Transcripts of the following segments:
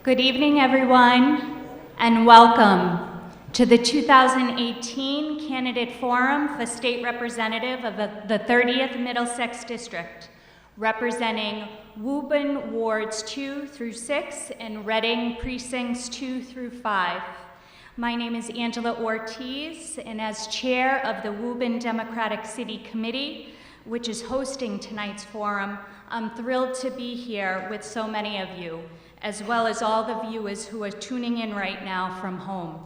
Good evening, everyone, and welcome to the 2018 Candidate Forum for State Representative of the 30th Middlesex District, representing Woburn Wards 2 through 6 and Reading Precincts 2 through 5. My name is Angela Ortiz, and as chair of the Woburn Democratic City Committee, which is hosting tonight's forum, I'm thrilled to be here with so many of you, as well as all the viewers who are tuning in right now from home.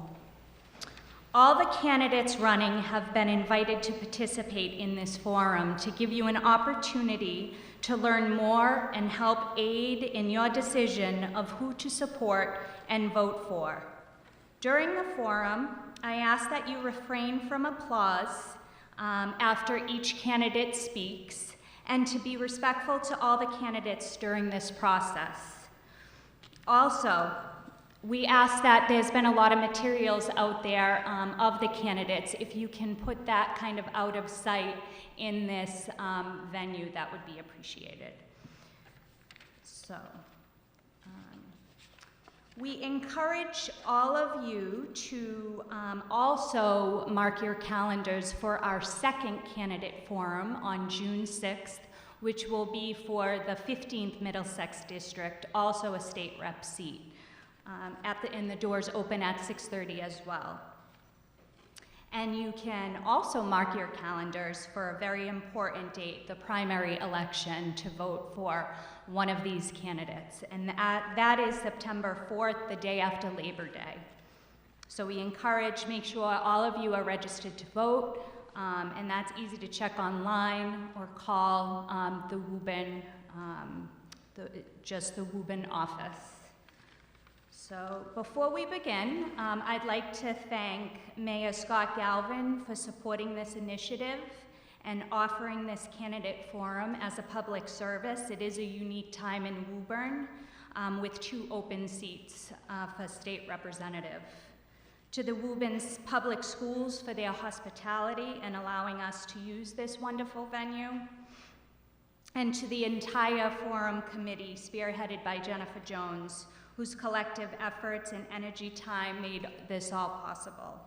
All the candidates running have been invited to participate in this forum to give you an opportunity to learn more and help aid in your decision of who to support and vote for. During the forum, I ask that you refrain from applause after each candidate speaks, and to be respectful to all the candidates during this process. Also, we ask that there's been a lot of materials out there of the candidates. If you can put that kind of out of sight in this venue, that would be appreciated. So, we encourage all of you to also mark your calendars for our second candidate forum on June 6th, which will be for the 15th Middlesex District, also a state rep seat. And the doors open at 6:30 as well. And you can also mark your calendars for a very important date, the primary election, to vote for one of these candidates. And that is September 4th, the day after Labor Day. So we make sure all of you are registered to vote, and that's easy to check online or call the Woburn, just the Woburn office. So before we begin, I'd like to thank Mayor Scott Galvin for supporting this initiative and offering this candidate forum as a public service. It is a unique time in Woburn with 2 open seats for state representative. To the Woburn's public schools for their hospitality and allowing us to use this wonderful venue. And to the entire forum committee spearheaded by Jennifer Jones, whose collective efforts and energy time made this all possible.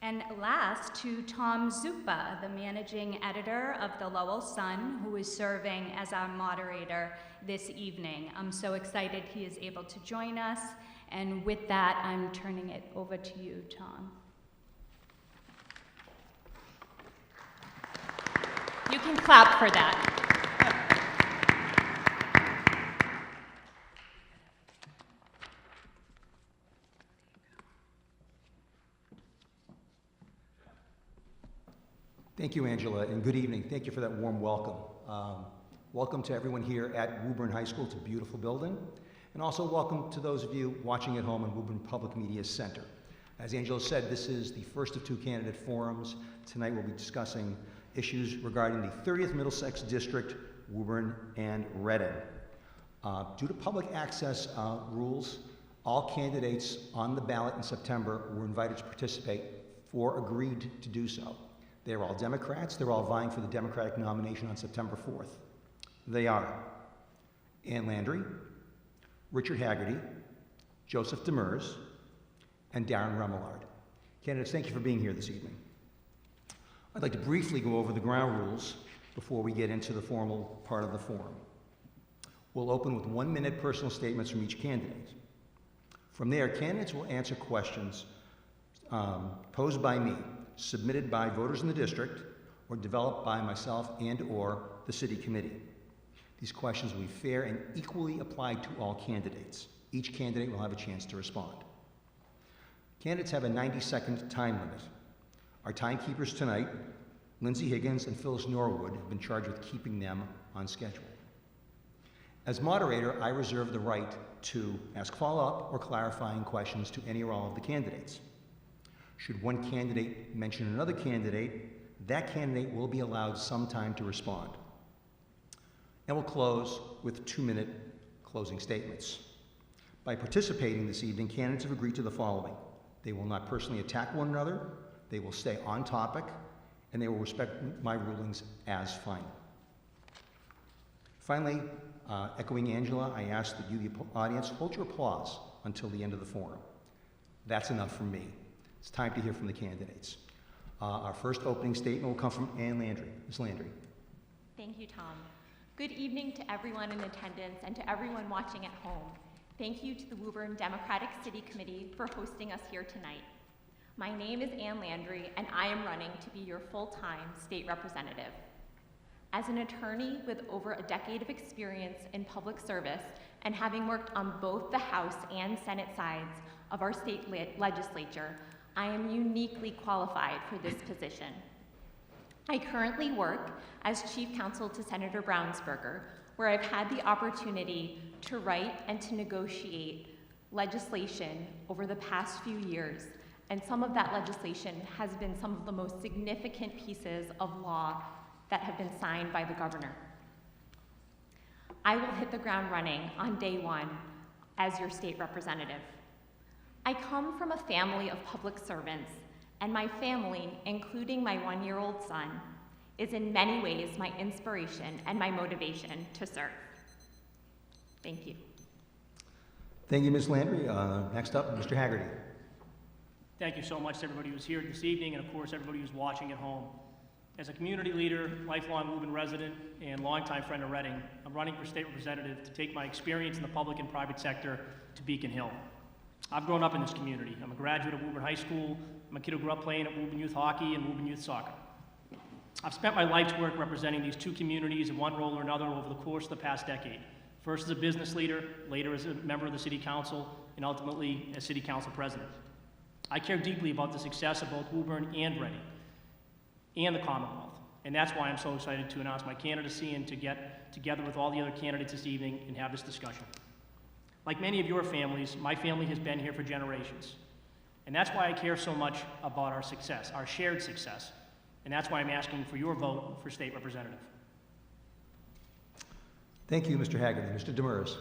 And last, to Tom Zupa, the managing editor of the Lowell Sun, who is serving as our moderator this evening. I'm so excited he is able to join us, and with that, I'm turning it over to you, Tom. You can clap for that. Thank you, Angela, and good evening. Thank you for that warm welcome. Welcome to everyone here at Woburn High School. It's a beautiful building. And also welcome to those of you watching at home in Woburn Public Media Center. As Angela said, this is the first of 2 candidate forums. Tonight we'll be discussing issues regarding the 30th Middlesex District, Woburn, and Reading. Due to public access rules, all candidates on the ballot in September were invited to participate or agreed to do so. They're all Democrats. They're all vying for the Democratic nomination on September 4th. They are Landry, Richard Haggerty, Joseph Demers, and Darryn Remillard. Candidates, thank you for being here this evening. I'd like to briefly go over the ground rules before we get into the formal part of the forum. We'll open with 1-minute personal statements from each candidate. From there, candidates will answer questions posed by me, submitted by voters in the district, or developed by myself and/or the city committee. These questions will be fair and equally applied to all candidates. Each candidate will have a chance to respond. Candidates have a 90-second time limit. Our timekeepers tonight, Lindsay Higgins and Phyllis Norwood, have been charged with keeping them on schedule. As moderator, I reserve the right to ask follow-up or clarifying questions to any or all of the candidates. Should one candidate mention another candidate, that candidate will be allowed some time to respond. And we'll close with 2-minute closing statements. By participating this evening, candidates have agreed to the following. They will not personally attack one another, they will stay on topic, and they will respect my rulings as final. Finally, echoing Angela, I ask that you, the audience, hold your applause until the end of the forum. That's enough from me. It's time to hear from the candidates. Our first opening statement will come from Ann Landry. Ms. Landry. Thank you, Tom. Good evening to everyone in attendance and to everyone watching at home. Thank you to the Woburn Democratic City Committee for hosting us here tonight. My name is Ann Landry, and I am running to be your full-time state representative. As an attorney with over a decade of experience in public service and having worked on both the House and Senate sides of our state legislature, I am uniquely qualified for this position. I currently work as Chief Counsel to Senator Brownsberger, where I've had the opportunity to write and to negotiate legislation over the past few years, and some of that legislation has been some of the most significant pieces of law that have been signed by the governor. I will hit the ground running on day one as your state representative. I come from a family of public servants, and my family, including my one-year-old son, is in many ways my inspiration and my motivation to serve. Thank you. Thank you, Ms. Landry. Next up, Mr. Haggerty. Thank you so much to everybody who's here this evening, and of course everybody who's watching at home. As a community leader, lifelong Woburn resident, and longtime friend of Reading, I'm running for state representative to take my experience in the public and private sector to Beacon Hill. I've grown up in this community. I'm a graduate of Woburn High School. I'm a kid who grew up playing at Woburn Youth Hockey and Woburn Youth Soccer. I've spent my life's work representing these two communities in one role or another over the course of the past decade. First as a business leader, later as a member of the City Council, and ultimately as City Council President. I care deeply about the success of both Woburn and Reading, and the Commonwealth. And that's why I'm so excited to announce my candidacy and to get together with all the other candidates this evening and have this discussion. Like many of your families, my family has been here for generations. And that's why I care so much about our success, our shared success. And that's why I'm asking for your vote for state representative. Thank you, Mr. Haggerty. Mr. Demers.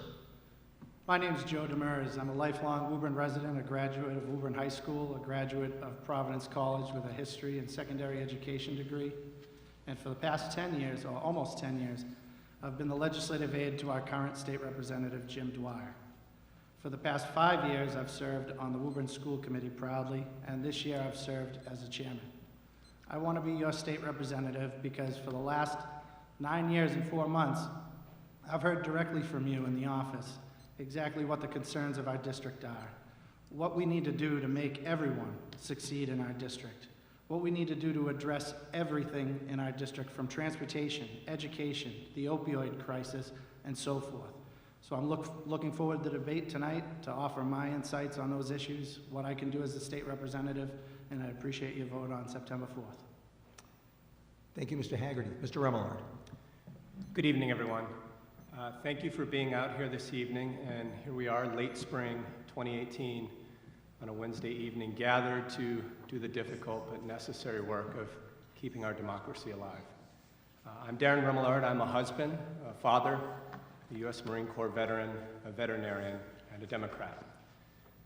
My name is Joe Demers. I'm a lifelong Woburn resident, a graduate of Woburn High School, a graduate of Providence College with a history and secondary education degree. And for the past 10 years, or almost 10 years, I've been the legislative aide to our current state representative, Jim Dwyer. For the past 5 years, I've served on the Woburn School Committee proudly, and this year I've served as a chairman. I want to be your state representative because for the last 9 years and 4 months, I've heard directly from you in the office exactly what the concerns of our district are, what we need to do to make everyone succeed in our district, what we need to do to address everything in our district from transportation, education, the opioid crisis, and so forth. So I'm looking forward to the debate tonight to offer my insights on those issues, what I can do as a state representative, and I appreciate your vote on September 4th. Thank you, Mr. Haggerty. Mr. Remillard. Good evening, everyone. Thank you for being out here this evening, and here we are, late spring 2018, on a Wednesday evening, gathered to do the difficult but necessary work of keeping our democracy alive. I'm Darryn Remillard. I'm a husband, a father, a U.S. Marine Corps veteran, a veterinarian, and a Democrat.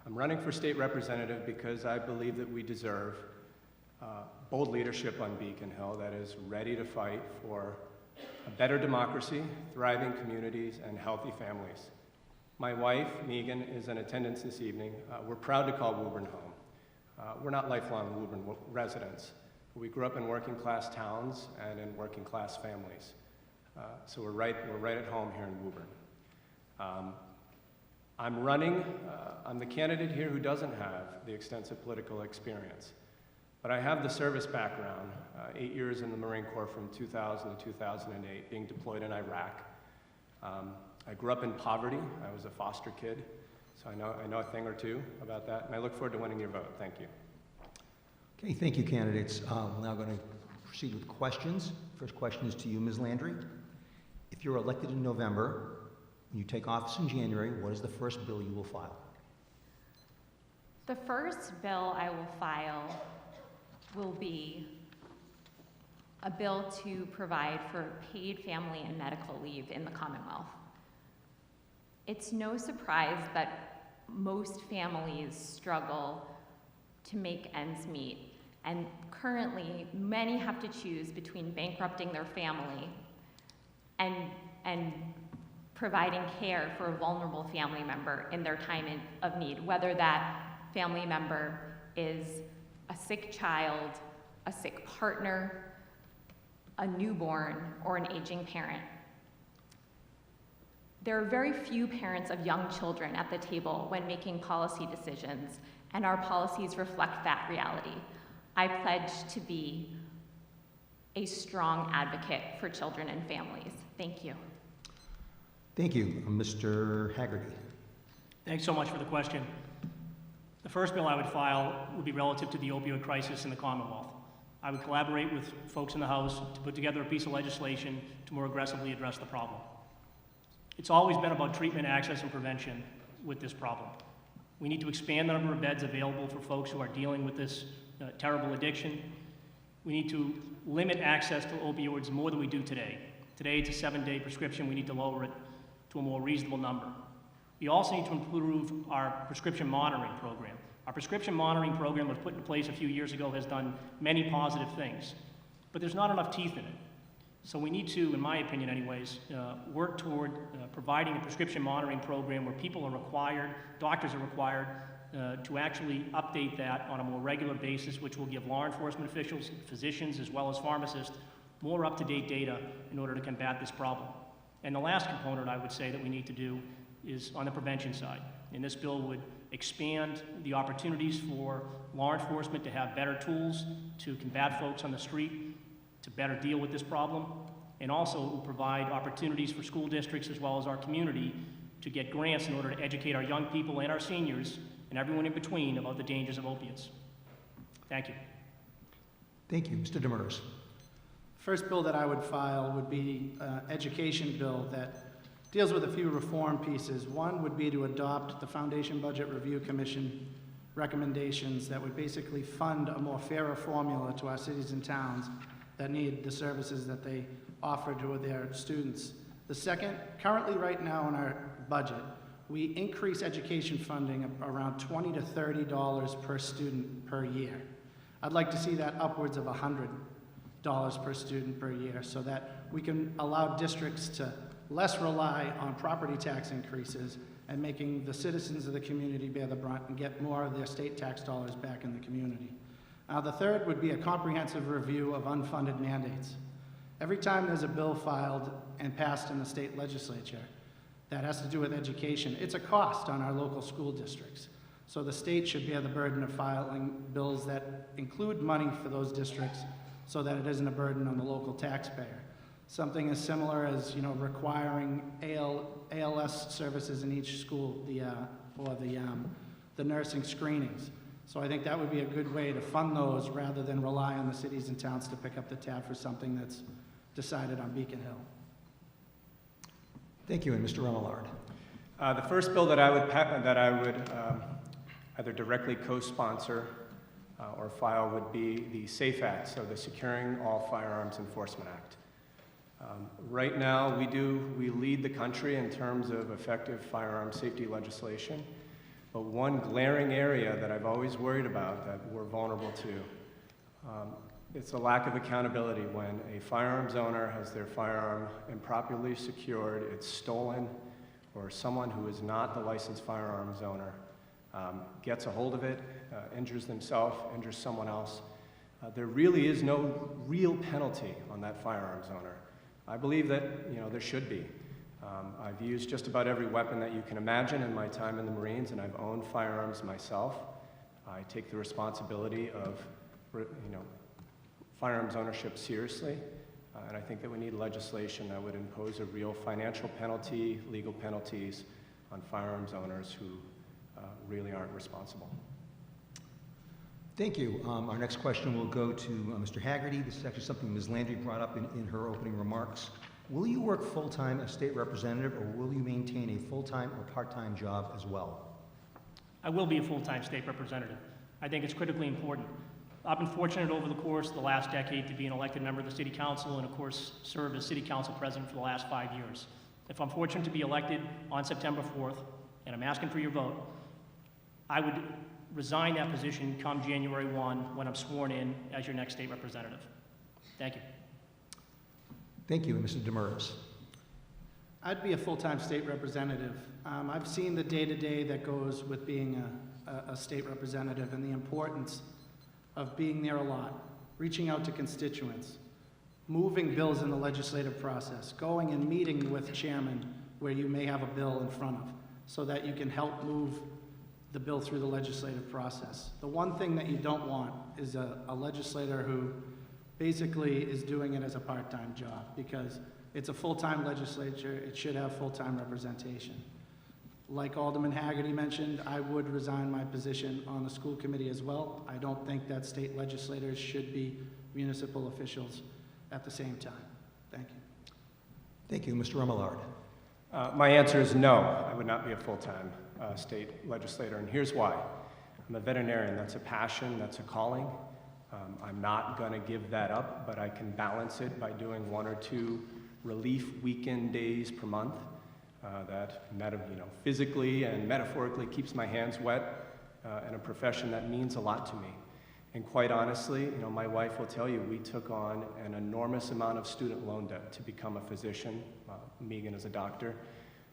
I'm running for state representative because I believe that we deserve bold leadership on Beacon Hill that is ready to fight for a better democracy, thriving communities, and healthy families. My wife, Megan, is in attendance this evening. We're proud to call Woburn home. We're not lifelong Woburn residents. We grew up in working class towns and in working class families. So we're right at home here in Woburn. I'm running, I'm the candidate here who doesn't have the extensive political experience. But I have the service background, 8 years in the Marine Corps from 2000 to 2008, being deployed in Iraq. I grew up in poverty. I was a foster kid, so I know a thing or two about that, and I look forward to winning your vote. Thank you. Okay, thank you, candidates. We're now going to proceed with questions. First question is to you, Ms. Landry. If you're elected in November, and you take office in January, what is the first bill you will file? The first bill I will file will be a bill to provide for paid family and medical leave in the Commonwealth. It's no surprise that most families struggle to make ends meet, and currently many have to choose between bankrupting their family and and providing care for a vulnerable family member in their time of need, whether that family member is a sick child, a sick partner, a newborn, or an aging parent. There are very few parents of young children at the table when making policy decisions, and our policies reflect that reality. I pledge to be a strong advocate for children and families. Thank you. Thank you. Mr. Haggerty. Thanks so much for the question. The first bill I would file would be relative to the opioid crisis in the Commonwealth. I would collaborate with folks in the House to put together a piece of legislation to more aggressively address the problem. It's always been about treatment, access, and prevention with this problem. We need to expand the number of beds available for folks who are dealing with this terrible addiction. We need to limit access to opioids more than we do today. Today, it's a 7-day prescription. We need to lower it to a more reasonable number. We also need to improve our prescription monitoring program. Our prescription monitoring program was put in place a few years ago, has done many positive things, but there's not enough teeth in it. So we need to, in my opinion anyways, work toward providing a prescription monitoring program where people are required, doctors are required, to actually update that on a more regular basis, which will give law enforcement officials, physicians, as well as pharmacists, more up-to-date data in order to combat this problem. And the last component I would say that we need to do is on the prevention side. And this bill would expand the opportunities for law enforcement to have better tools to combat folks on the street, to better deal with this problem, and also will provide opportunities for school districts as well as our community to get grants in order to educate our young people and our seniors and everyone in between about the dangers of opiates. Thank you. Thank you. Mr. Demers. First bill that I would file would be an education bill that deals with a few reform pieces. One would be to adopt the Foundation Budget Review Commission recommendations that would basically fund a more fairer formula to our cities and towns that need the services that they offer to their students. The second, currently right now in our budget, we increase education funding around $20 to $30 per student per year. I'd like to see that upwards of $100 per student per year so that we can allow districts to less rely on property tax increases and making the citizens of the community bear the brunt and get more of their state tax dollars back in the community. The third would be a comprehensive review of unfunded mandates. Every time there's a bill filed and passed in the state legislature that has to do with education, it's a cost on our local school districts. So the state should bear the burden of filing bills that include money for those districts so that it isn't a burden on the local taxpayer. Something as similar as, requiring ALS services in each school, or the nursing screenings. So I think that would be a good way to fund those rather than rely on the cities and towns to pick up the tab for something that's decided on Beacon Hill. Thank you. And Mr. Remillard. The first bill that I would either directly co-sponsor or file would be the SAFE Act, so the Securing All Firearms Enforcement Act. Right now, we lead the country in terms of effective firearm safety legislation, but one glaring area that I've always worried about that we're vulnerable to, it's a lack of accountability. When a firearms owner has their firearm improperly secured, it's stolen, or someone who is not the licensed firearms owner gets a hold of it, injures themselves, injures someone else, there really is no real penalty on that firearms owner. I believe that there should be. I've used just about every weapon that you can imagine in my time in the Marines, and I've owned firearms myself. I take the responsibility of firearms ownership seriously, and I think that we need legislation that would impose a real financial penalty, legal penalties on firearms owners who really aren't responsible. Thank you. Our next question will go to Mr. Haggerty. This is actually something Ms. Landry brought up in her opening remarks. Will you work full-time as state representative, or will you maintain a full-time or part-time job as well? I will be a full-time state representative. I think it's critically important. I've been fortunate over the course of the last decade to be an elected member of the City Council and, of course, serve as City Council President for the last 5 years. If I'm fortunate to be elected on September 4th, and I'm asking for your vote, I would resign that position come January 1 when I'm sworn in as your next state representative. Thank you. Thank you. And Mr. Demers. I'd be a full-time state representative. I've seen the day-to-day that goes with being a state representative and the importance of being there a lot, reaching out to constituents, moving bills in the legislative process, going and meeting with chairmen where you may have a bill in front of, so that you can help move the bill through the legislative process. The one thing that you don't want is a legislator who basically is doing it as a part-time job, because it's a full-time legislature. It should have full-time representation. Like Alderman Haggerty mentioned, I would resign my position on the school committee as well. I don't think that state legislators should be municipal officials at the same time. Thank you. Thank you. Mr. Remillard. My answer is no. I would not be a full-time state legislator, and here's why. I'm a veterinarian. That's a passion. That's a calling. I'm not going to give that up, but I can balance it by doing 1 or 2 relief weekend days per month that physically and metaphorically keeps my hands wet in a profession that means a lot to me. And quite honestly, my wife will tell you, we took on an enormous amount of student loan debt to become a physician, Megan is a doctor,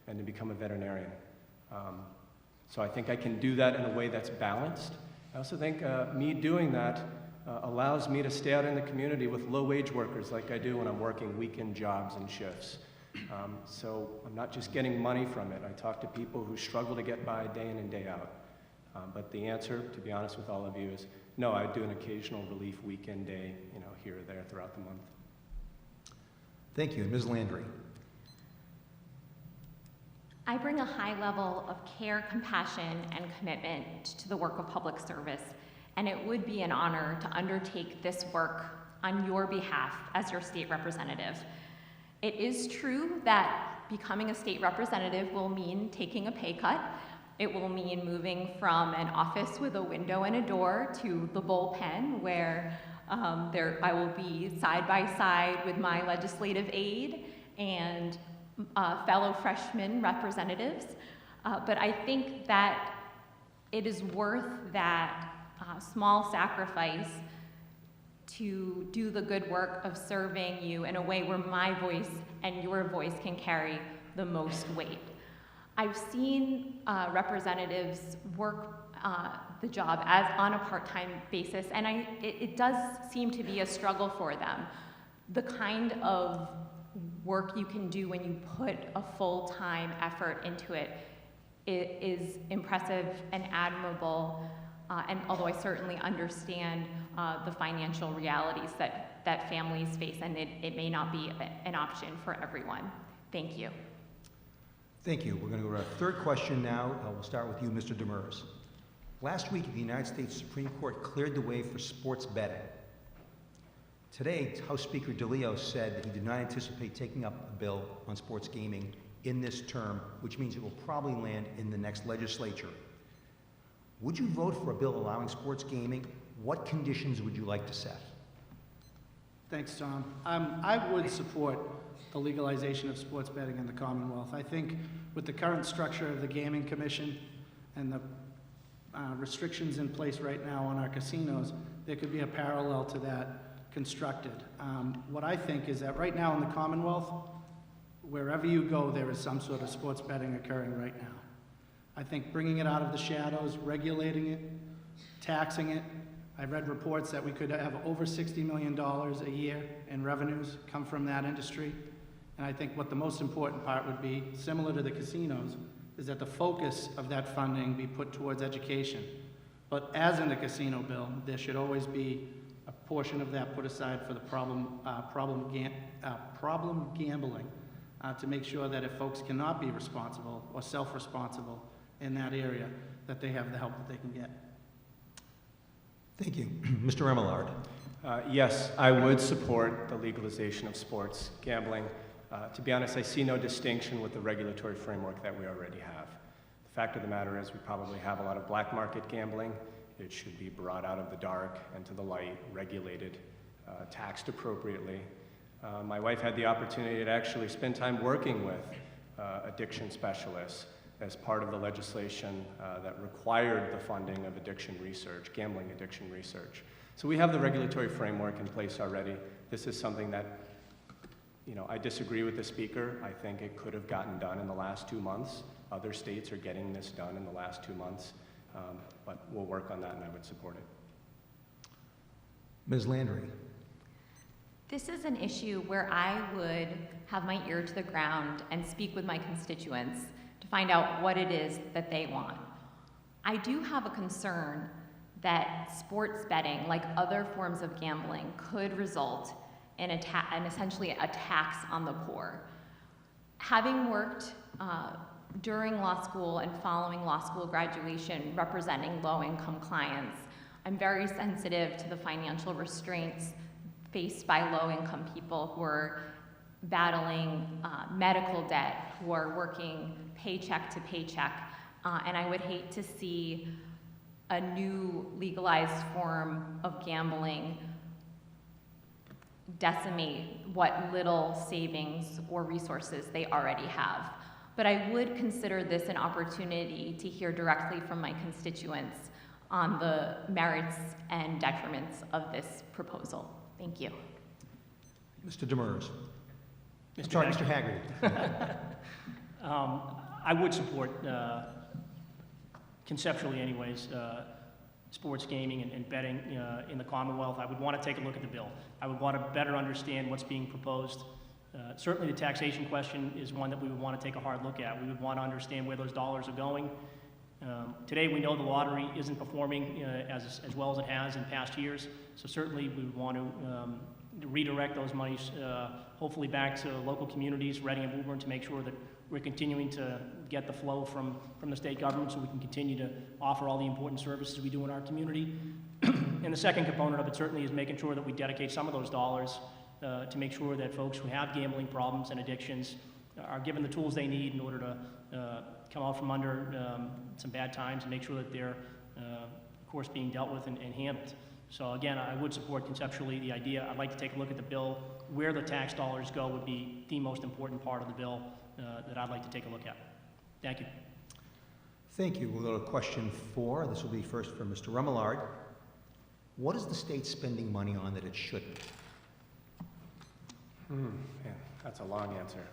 and to become a veterinarian. So I think I can do that in a way that's balanced. I also think me doing that allows me to stay out in the community with low-wage workers like I do when I'm working weekend jobs and shifts. So I'm not just getting money from it. I talk to people who struggle to get by day in and day out. But the answer, to be honest with all of you, is no. I do an occasional relief weekend day, here or there throughout the month. Thank you. Ms. Landry. I bring a high level of care, compassion, and commitment to the work of public service, and it would be an honor to undertake this work on your behalf as your state representative. It is true that becoming a state representative will mean taking a pay cut. It will mean moving from an office with a window and a door to the bullpen, where I will be side by side with my legislative aide and fellow freshman representatives. But I think that it is worth that small sacrifice to do the good work of serving you in a way where my voice and your voice can carry the most weight. I've seen representatives work the job on a part-time basis, and it does seem to be a struggle for them. The kind of work you can do when you put a full-time effort into it is impressive and admirable, and although I certainly understand the financial realities that families face, and it may not be an option for everyone. Thank you. Thank you. We're going to go to our third question now. We'll start with you, Mr. Demers. Last week, the United States Supreme Court cleared the way for sports betting. Today, House Speaker DeLeo said that he did not anticipate taking up a bill on sports gaming in this term, which means it will probably land in the next legislature. Would you vote for a bill allowing sports gaming? What conditions would you like to set? Thanks, Tom. I would support the legalization of sports betting in the Commonwealth. I think with the current structure of the Gaming Commission and the restrictions in place right now on our casinos, there could be a parallel to that constructed. What I think is that right now in the Commonwealth, wherever you go, there is some sort of sports betting occurring right now. I think bringing it out of the shadows, regulating it, taxing it. I read reports that we could have over $60 million a year in revenues come from that industry. And I think what the most important part would be, similar to the casinos, is that the focus of that funding be put towards education. But as in the casino bill, there should always be a portion of that put aside for the problem gambling, to make sure that if folks cannot be responsible or self-responsible in that area, that they have the help that they can get. Thank you. Mr. Remillard. Yes, I would support the legalization of sports gambling. To be honest, I see no distinction with the regulatory framework that we already have. The fact of the matter is we probably have a lot of black market gambling. It should be brought out of the dark and to the light, regulated, taxed appropriately. My wife had the opportunity to actually spend time working with addiction specialists as part of the legislation that required the funding of addiction research, gambling addiction research. So we have the regulatory framework in place already. This is something that I disagree with the speaker. I think it could have gotten done in the last 2 months. Other states are getting this done in the last 2 months, but we'll work on that, and I would support it. Ms. Landry. This is an issue where I would have my ear to the ground and speak with my constituents to find out what it is that they want. I do have a concern that sports betting, like other forms of gambling, could result in essentially a tax on the poor. Having worked during law school and following law school graduation representing low-income clients, I'm very sensitive to the financial restraints faced by low-income people who are battling medical debt, who are working paycheck to paycheck, and I would hate to see a new legalized form of gambling decimate what little savings or resources they already have. But I would consider this an opportunity to hear directly from my constituents on the merits and detriments of this proposal. Thank you. Mr. Demers. Mr. Sorry, Haggerty. Mr. Haggerty. I would support, conceptually anyways, sports gaming and betting in the Commonwealth. I would want to take a look at the bill. I would want to better understand what's being proposed. Certainly the taxation question is one that we would want to take a hard look at. We would want to understand where those dollars are going. Today we know the lottery isn't performing as well as it has in past years, so certainly we would want to redirect those monies hopefully back to local communities, Reading and Woburn, to make sure that we're continuing to get the flow from the state government so we can continue to offer all the important services we do in our community. And the second component of it certainly is making sure that we dedicate some of those dollars to make sure that folks who have gambling problems and addictions are given the tools they need in order to come out from under some bad times and make sure that they're, of course, being dealt with and handled. So again, I would support conceptually the idea. I'd like to take a look at the bill. Where the tax dollars go would be the most important part of the bill that I'd like to take a look at. Thank you. Thank you. We'll go to question 4. This will be first for Mr. Remillard. What is the state spending money on that it shouldn't? Yeah, that's a long answer.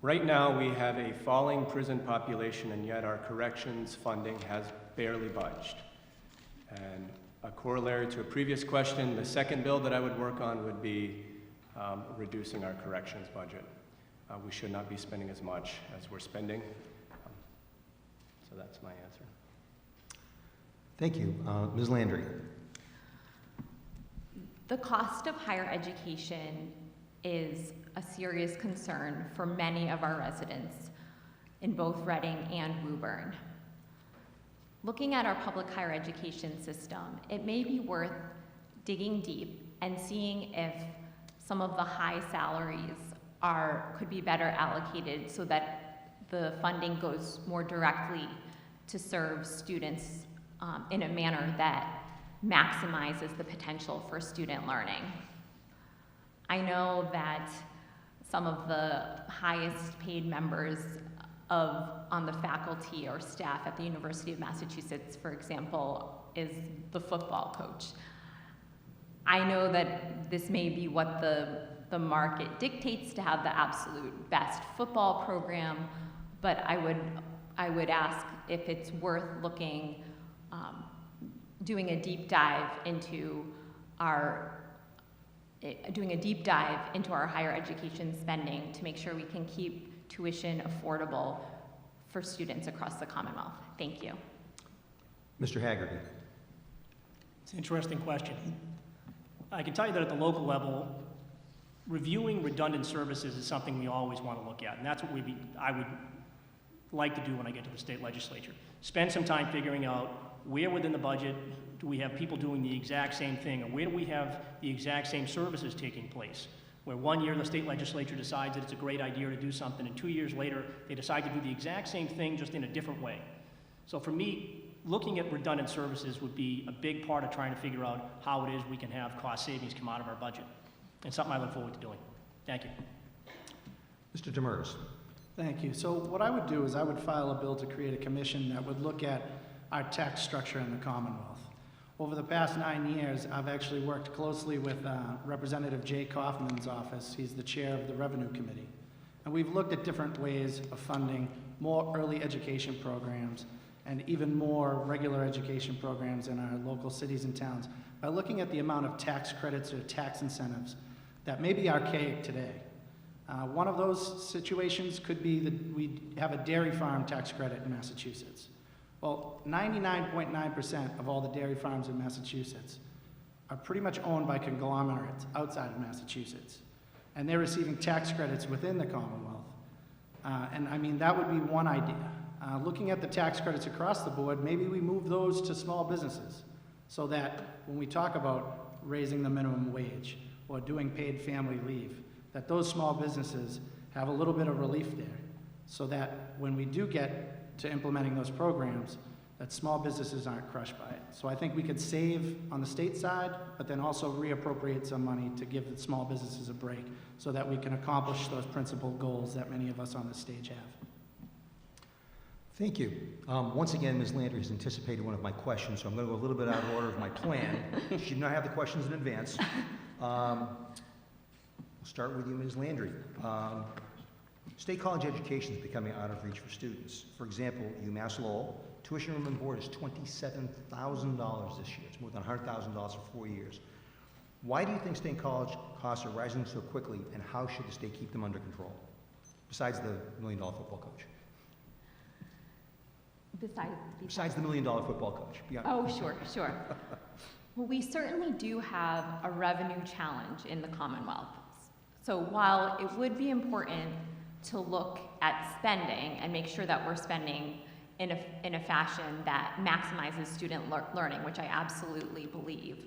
Right now, we have a falling prison population, and yet our corrections funding has barely budged. And a corollary to a previous question, the second bill that I would work on would be reducing our corrections budget. We should not be spending as much as we're spending. So that's my answer. Thank you. Ms. Landry. The cost of higher education is a serious concern for many of our residents in both Reading and Woburn. Looking at our public higher education system, it may be worth digging deep and seeing if some of the high salaries could be better allocated so that the funding goes more directly to serve students in a manner that maximizes the potential for student learning. I know that some of the highest paid members on the faculty or staff at the University of Massachusetts, for example, is the football coach. I know that this may be what the market dictates to have the absolute best football program, but I would ask if it's worth looking, doing a deep dive into our higher education spending to make sure we can keep tuition affordable for students across the Commonwealth. Thank you. Mr. Haggerty. It's an interesting question. I can tell you that at the local level, reviewing redundant services is something we always want to look at, and that's what I would like to do when I get to the state legislature. Spend some time figuring out where within the budget do we have people doing the exact same thing, or where do we have the exact same services taking place, where 1 year the state legislature decides that it's a great idea to do something, and 2 years later they decide to do the exact same thing just in a different way. So for me, looking at redundant services would be a big part of trying to figure out how it is we can have cost savings come out of our budget. And something I look forward to doing. Thank you. Mr. Demers. Thank you. So what I would do is I would file a bill to create a commission that would look at our tax structure in the Commonwealth. Over the past 9 years, I've actually worked closely with Representative Jay Kaufman's office. He's the chair of the Revenue Committee. And we've looked at different ways of funding more early education programs and even more regular education programs in our local cities and towns by looking at the amount of tax credits or tax incentives that may be archaic today. One of those situations could be that we have a dairy farm tax credit in Massachusetts. Well, 99.9% of all the dairy farms in Massachusetts are pretty much owned by conglomerates outside of Massachusetts. And they're receiving tax credits within the Commonwealth. And I mean, that would be one idea. Looking at the tax credits across the board, maybe we move those to small businesses so that when we talk about raising the minimum wage or doing paid family leave, that those small businesses have a little bit of relief there so that when we do get to implementing those programs, that small businesses aren't crushed by it. So I think we could save on the state side, but then also reappropriate some money to give the small businesses a break so that we can accomplish those principal goals that many of us on this stage have. Thank you. Once again, Ms. Landry has anticipated one of my questions, so I'm going to go a little bit out of order of my plan. She did not have the questions in advance. We'll start with you, Ms. Landry. State college education is becoming out of reach for students. For example, UMass Lowell, tuition room and board is $27,000 this year. It's more than $100,000 for 4 years. Why do you think state college costs are rising so quickly, and how should the state keep them under control, besides the $1 million football coach? Besides the $1 million football coach. Oh, sure. Well, we certainly do have a revenue challenge in the Commonwealth. So while it would be important to look at spending and make sure that we're spending in a fashion that maximizes student learning, which I absolutely believe,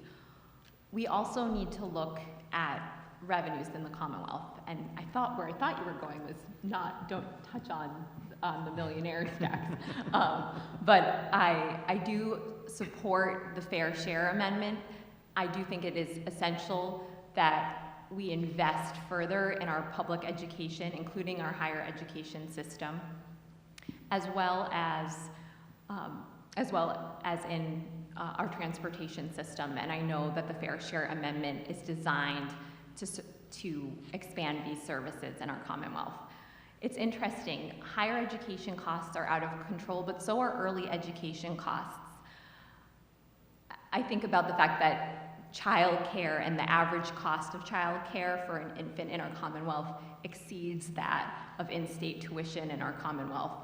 we also need to look at revenues in the Commonwealth. And where I thought you were going was don't touch on the millionaire tax. But I do support the Fair Share Amendment. I do think it is essential that we invest further in our public education, including our higher education system, as well as in our transportation system. And I know that the Fair Share Amendment is designed to expand these services in our Commonwealth. It's interesting, higher education costs are out of control, but so are early education costs. I think about the fact that childcare and the average cost of childcare for an infant in our Commonwealth exceeds that of in-state tuition in our Commonwealth.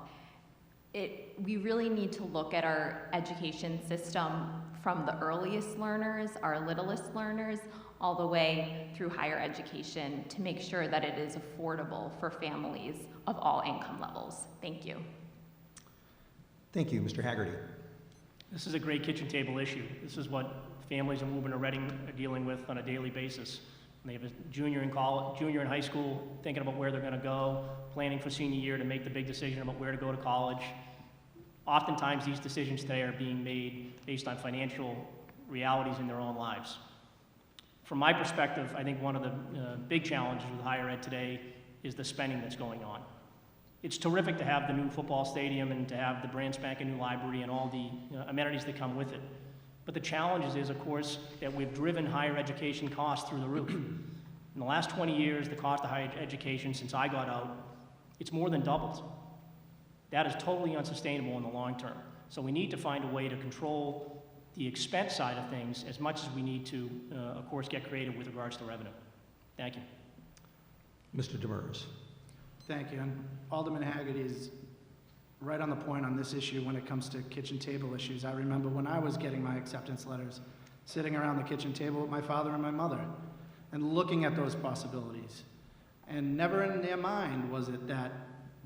We really need to look at our education system from the earliest learners, our littlest learners, all the way through higher education to make sure that it is affordable for families of all income levels. Thank you. Thank you, Mr. Haggerty. This is a great kitchen table issue. This is what families in Woburn or Reading are dealing with on a daily basis. They have a junior in high school, thinking about where they're going to go, planning for senior year to make the big decision about where to go to college. Oftentimes, these decisions today are being made based on financial realities in their own lives. From my perspective, I think one of the big challenges with higher ed today is the spending that's going on. It's terrific to have the new football stadium and to have the brand spanking new library and all the amenities that come with it. But the challenge is, of course, that we've driven higher education costs through the roof. In the last 20 years, the cost of higher education since I got out, it's more than doubled. That is totally unsustainable in the long term. So we need to find a way to control the expense side of things as much as we need to, of course, get creative with regards to revenue. Thank you. Mr. Demers. Thank you. And Alderman Haggerty is right on the point on this issue when it comes to kitchen table issues. I remember when I was getting my acceptance letters, sitting around the kitchen table with my father and my mother and looking at those possibilities. And never in their mind was it that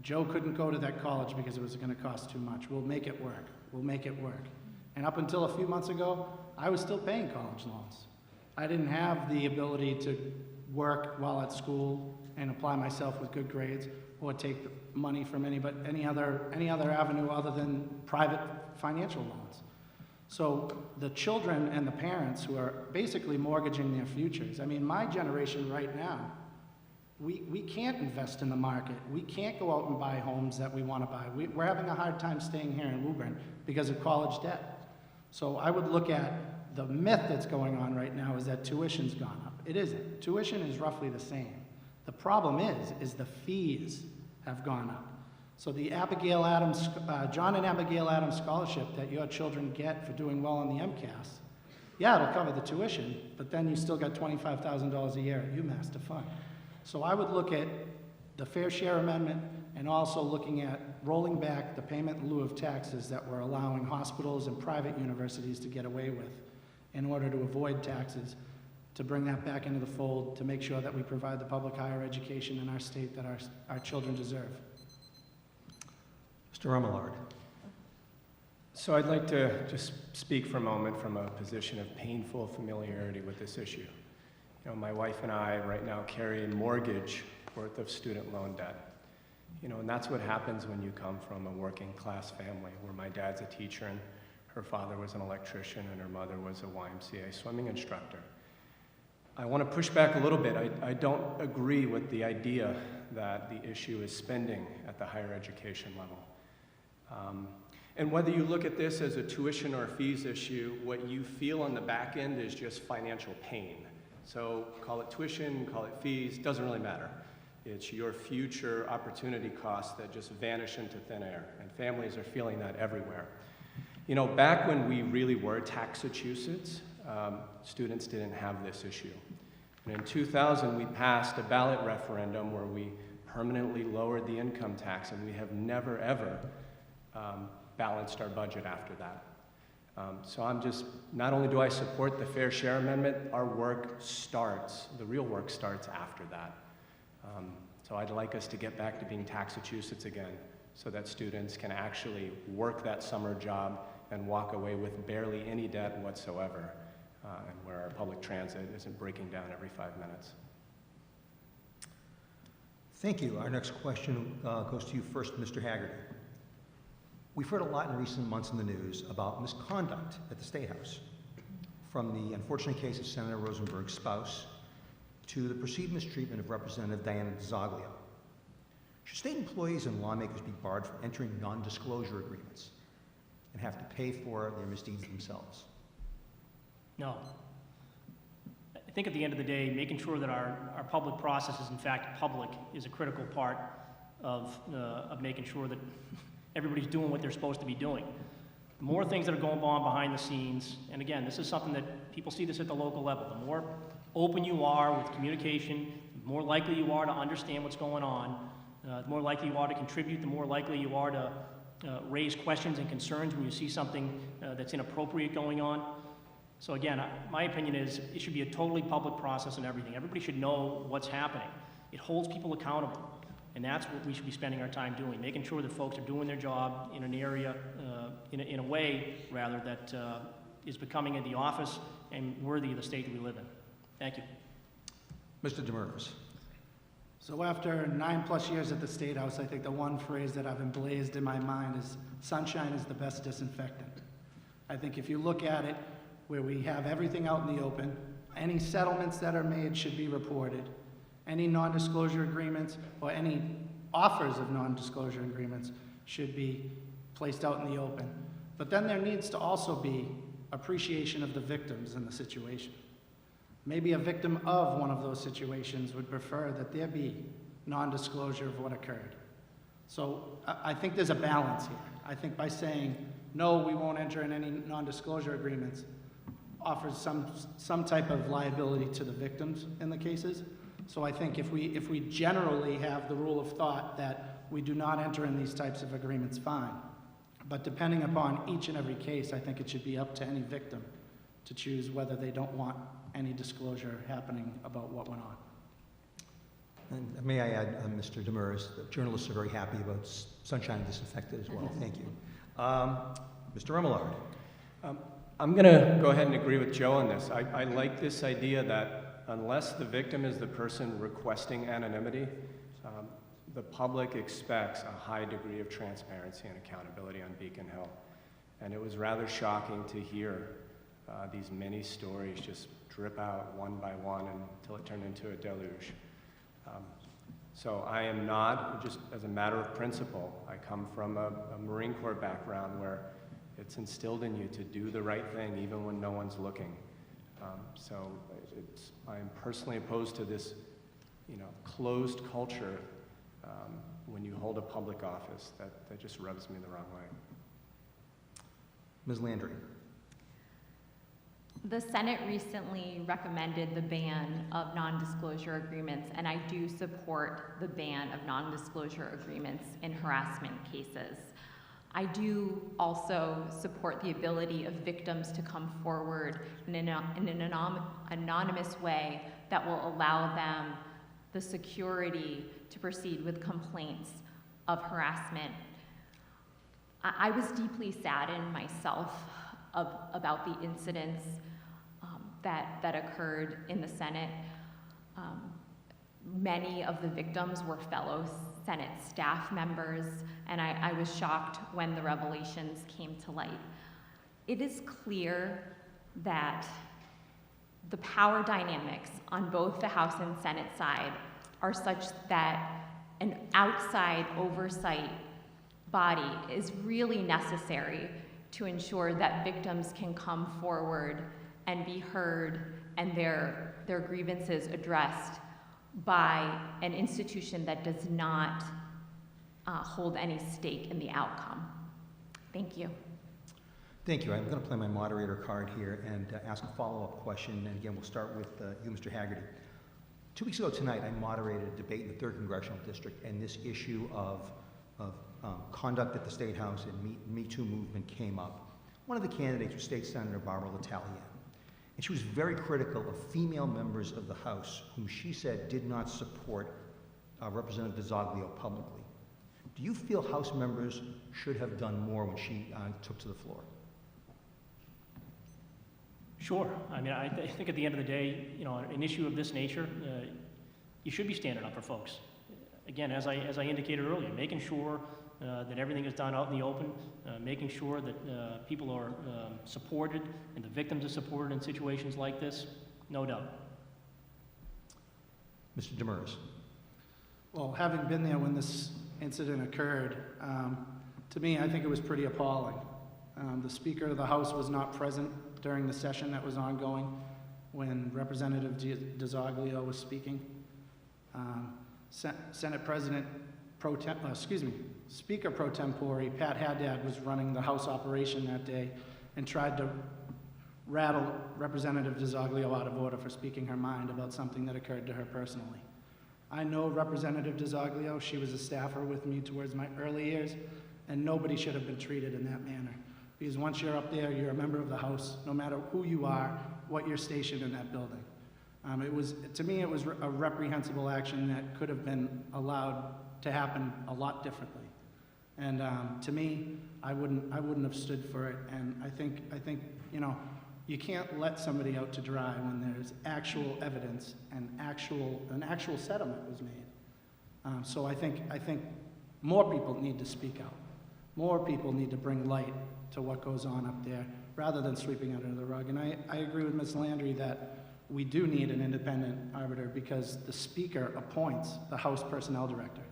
Joe couldn't go to that college because it was going to cost too much. We'll make it work. We'll make it work. And up until a few months ago, I was still paying college loans. I didn't have the ability to work while at school and apply myself with good grades or take money from any other avenue other than private financial loans. So the children and the parents who are basically mortgaging their futures. I mean, my generation right now, we can't invest in the market. We can't go out and buy homes that we want to buy. We're having a hard time staying here in Woburn because of college debt. So I would look at the myth that's going on right now is that tuition's gone up. It isn't. Tuition is roughly the same. The problem is the fees have gone up. So the Abigail Adams, John and Abigail Adams scholarship that your children get for doing well on the MCAS, yeah, it'll cover the tuition, but then you still got $25,000 a year at UMass to fund. So I would look at the fair share amendment and also looking at rolling back the payment in lieu of taxes that we're allowing hospitals and private universities to get away with in order to avoid taxes, to bring that back into the fold, to make sure that we provide the public higher education in our state that our children deserve. Mr. Remillard. So I'd like to just speak for a moment from a position of painful familiarity with this issue. You know, my wife and I right now carry a mortgage worth of student loan debt. You know, and that's what happens when you come from a working class family where my dad's a teacher and her father was an electrician and her mother was a YMCA swimming instructor. I want to push back a little bit. I don't agree with the idea that the issue is spending at the higher education level. And whether you look at this as a tuition or a fees issue, what you feel on the back end is just financial pain. So call it tuition, call it fees, doesn't really matter. It's your future opportunity costs that just vanish into thin air, and families are feeling that everywhere. You know, back when we really were Taxachusetts, students didn't have this issue. And in 2000, we passed a ballot referendum where we permanently lowered the income tax, and we have never, ever balanced our budget after that. So I'm just, not only do I support the Fair Share Amendment, our work starts, the real work starts after that. So I'd like us to get back to being Taxachusetts again so that students can actually work that summer job and walk away with barely any debt whatsoever, and where our public transit isn't breaking down every 5 minutes. Thank you. Our next question goes to you first, Mr. Haggerty. We've heard a lot in recent months in the news about misconduct at the State House, from the unfortunate case of Senator Rosenberg's spouse to the perceived mistreatment of Representative Diana DeZoglio. Should state employees and lawmakers be barred from entering non-disclosure agreements and have to pay for their misdeeds themselves? No. I think at the end of the day, making sure that our public process is in fact public is a critical part of making sure that everybody's doing what they're supposed to be doing. The more things that are going on behind the scenes, and again, this is something that people see this at the local level, the more open you are with communication, the more likely you are to understand what's going on, the more likely you are to contribute, the more likely you are to raise questions and concerns when you see something that's inappropriate going on. So again, my opinion is it should be a totally public process and everything. Everybody should know what's happening. It holds people accountable. And that's what we should be spending our time doing, making sure that folks are doing their job in an area, in a way, rather, that is becoming of the office and worthy of the state that we live in. Thank you. Mr. Demers. So after 9+ years at the State House, I think the one phrase that I've emblazed in my mind is sunshine is the best disinfectant. I think if you look at it where we have everything out in the open, any settlements that are made should be reported. Any non-disclosure agreements or any offers of non-disclosure agreements should be placed out in the open. But then there needs to also be appreciation of the victims in the situation. Maybe a victim of one of those situations would prefer that there be non-disclosure of what occurred. So I think there's a balance here. I think by saying, no, we won't enter in any non-disclosure agreements, offers some type of liability to the victims in the cases. So I think if we generally have the rule of thought that we do not enter in these types of agreements, fine. But depending upon each and every case, I think it should be up to any victim to choose whether they don't want any disclosure happening about what went on. And may I add, Mr. Demers, that journalists are very happy about sunshine disinfectant as well. Thank you. Mr. Remillard. I'm going to go ahead and agree with Joe on this. I like this idea that unless the victim is the person requesting anonymity, the public expects a high degree of transparency and accountability on Beacon Hill. And it was rather shocking to hear these many stories just drip out one by one until it turned into a deluge. So I am not, just as a matter of principle, I come from a Marine Corps background where It's instilled in you to do the right thing even when no one's looking. So I'm personally opposed to this, closed culture when you hold a public office. That just rubs me the wrong way. Ms. Landry. The Senate recently recommended the ban of non-disclosure agreements, and I do support the ban of non-disclosure agreements in harassment cases. I do also support the ability of victims to come forward in an anonymous way that will allow them the security to proceed with complaints of harassment. I was deeply saddened myself about the incidents that occurred in the Senate. Many of the victims were fellow Senate staff members, and I was shocked when the revelations came to light. It is clear that the power dynamics on both the House and Senate side are such that an outside oversight body is really necessary to ensure that victims can come forward and be heard and their grievances addressed by an institution that does not hold any stake in the outcome. Thank you. Thank you. I'm going to play my moderator card here and ask a follow-up question. And again, we'll start with you, Mr. Haggerty. 2 weeks ago tonight, I moderated a debate in the 3rd Congressional District, and this issue of conduct at the State House and Me Too movement came up. One of the candidates was State Senator Barbara L'Italian, and she was very critical of female members of the House whom she said did not support Representative DiZoglio publicly. Do you feel House members should have done more when she took to the floor? Sure. I mean, I think at the end of the day, an issue of this nature, you should be standing up for folks. Again, as I indicated earlier, making sure that everything is done out in the open, making sure that people are supported and the victims are supported in situations like this, no doubt. Mr. Demers. Well, having been there when this incident occurred, to me, I think it was pretty appalling. The Speaker of the House was not present during the session that was ongoing when Representative DiZoglio was speaking. Senate President Speaker pro tempore Pat Haddad was running the House operation that day and tried to rattle Representative DiZoglio out of order for speaking her mind about something that occurred to her personally. I know Representative DiZoglio. She was a staffer with me towards my early years, and nobody should have been treated in that manner. Because once you're up there, you're a member of the House, no matter who you are, what you're stationed in that building. To me, it was a reprehensible action that could have been allowed to happen a lot differently. And to me, I wouldn't have stood for it. And I think you can't let somebody out to dry when there's actual evidence and an actual settlement was made. So I think more people need to speak out. More people need to bring light to what goes on up there rather than sweeping it under the rug. And I agree with Ms. Landry that we do need an independent arbiter because the Speaker appoints the House Personnel Director.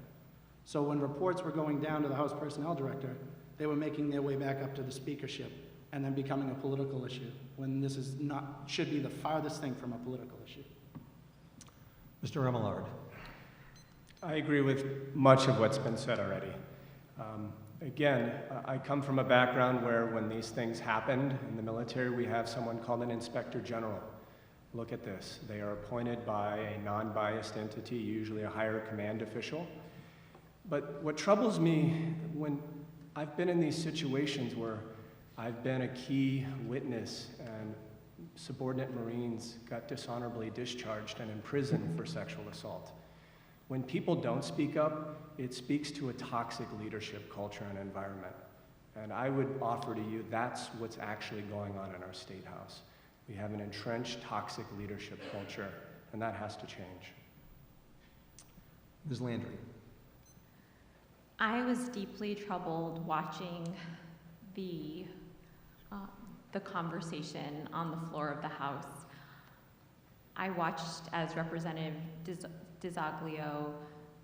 So when reports were going down to the House Personnel Director, they were making their way back up to the speakership and then becoming a political issue when this should be the farthest thing from a political issue. Mr. Remillard. I agree with much of what's been said already. Again, I come from a background where when these things happened in the military, we have someone called an Inspector General. Look at this. They are appointed by a non-biased entity, usually a higher command official. But what troubles me when I've been in these situations where I've been a key witness and subordinate Marines got dishonorably discharged and imprisoned for sexual assault. When people don't speak up, it speaks to a toxic leadership culture and environment. And I would offer to you that's what's actually going on in our State House. We have an entrenched toxic leadership culture, and that has to change. Ms. Landry. I was deeply troubled watching the conversation on the floor of the House. I watched as Representative DiZoglio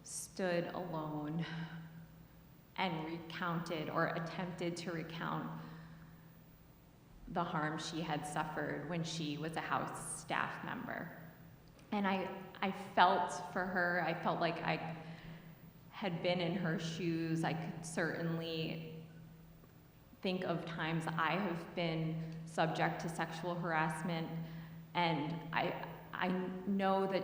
stood alone and recounted or attempted to recount the harm she had suffered when she was a House staff member. And I felt for her. I felt like I had been in her shoes. I could certainly think of times I have been subject to sexual harassment, and I know that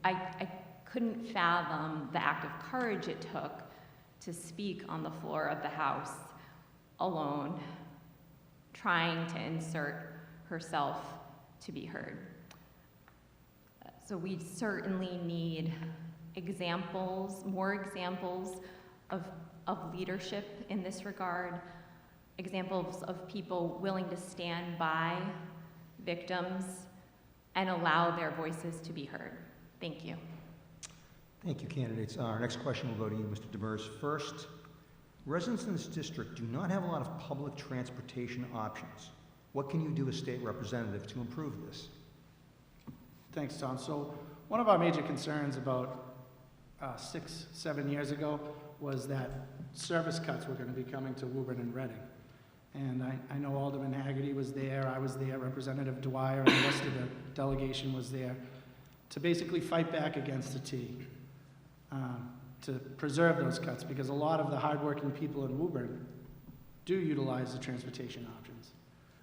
I couldn't fathom the act of courage it took to speak on the floor of the House alone, trying to insert herself to be heard. So we certainly need examples, more examples of leadership in this regard, examples of people willing to stand by victims and allow their voices to be heard. Thank you. Thank you, candidates. Our next question will go to you, Mr. Demers. First, residents in this district do not have a lot of public transportation options. What can you do as state representative to improve this? Thanks, Tom. So one of our major concerns about 6-7 years ago was that service cuts were going to be coming to Woburn and Reading. And I know Alderman Haggerty was there, I was there, Representative Dwyer, and the rest of the delegation was there to basically fight back against the T, to preserve those cuts, because a lot of the hardworking people in Woburn do utilize the transportation options.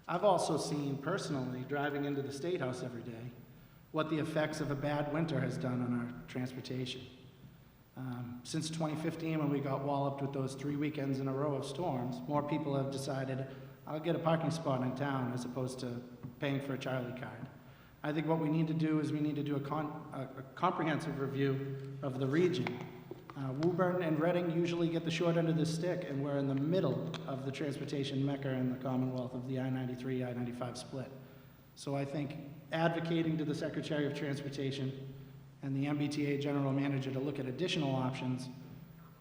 I've also seen personally, driving into the State House every day, what the effects of a bad winter has done on our transportation. Since 2015, when we got walloped with those 3 weekends in a row of storms, more people have decided, I'll get a parking spot in town as opposed to paying for a Charlie card. I think what we need to do is we need to do a comprehensive review of the region. Woburn and Reading usually get the short end of the stick, and we're in the middle of the transportation mecca in the Commonwealth of the I-93, I-95 split. So I think advocating to the Secretary of Transportation and the MBTA General Manager to look at additional options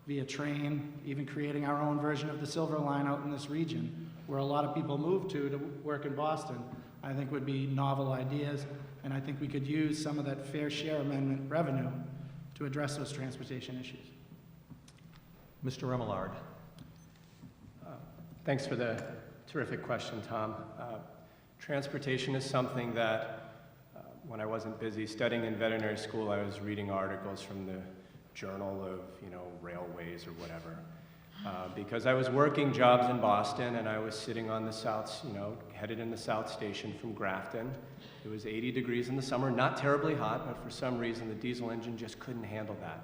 via train, even creating our own version of the Silver Line out in this region, where a lot of people move to work in Boston, I think would be novel ideas, and I think we could use some of that fair share amendment revenue to address those transportation issues. Mr. Remillard. Thanks for the terrific question, Tom. Transportation is something that when I wasn't busy studying in veterinary school, I was reading articles from the Journal of, Railways or whatever. Because I was working jobs in Boston and I was sitting on the south, headed in the South Station from Grafton. It was 80 degrees in the summer, not terribly hot, but for some reason the diesel engine just couldn't handle that.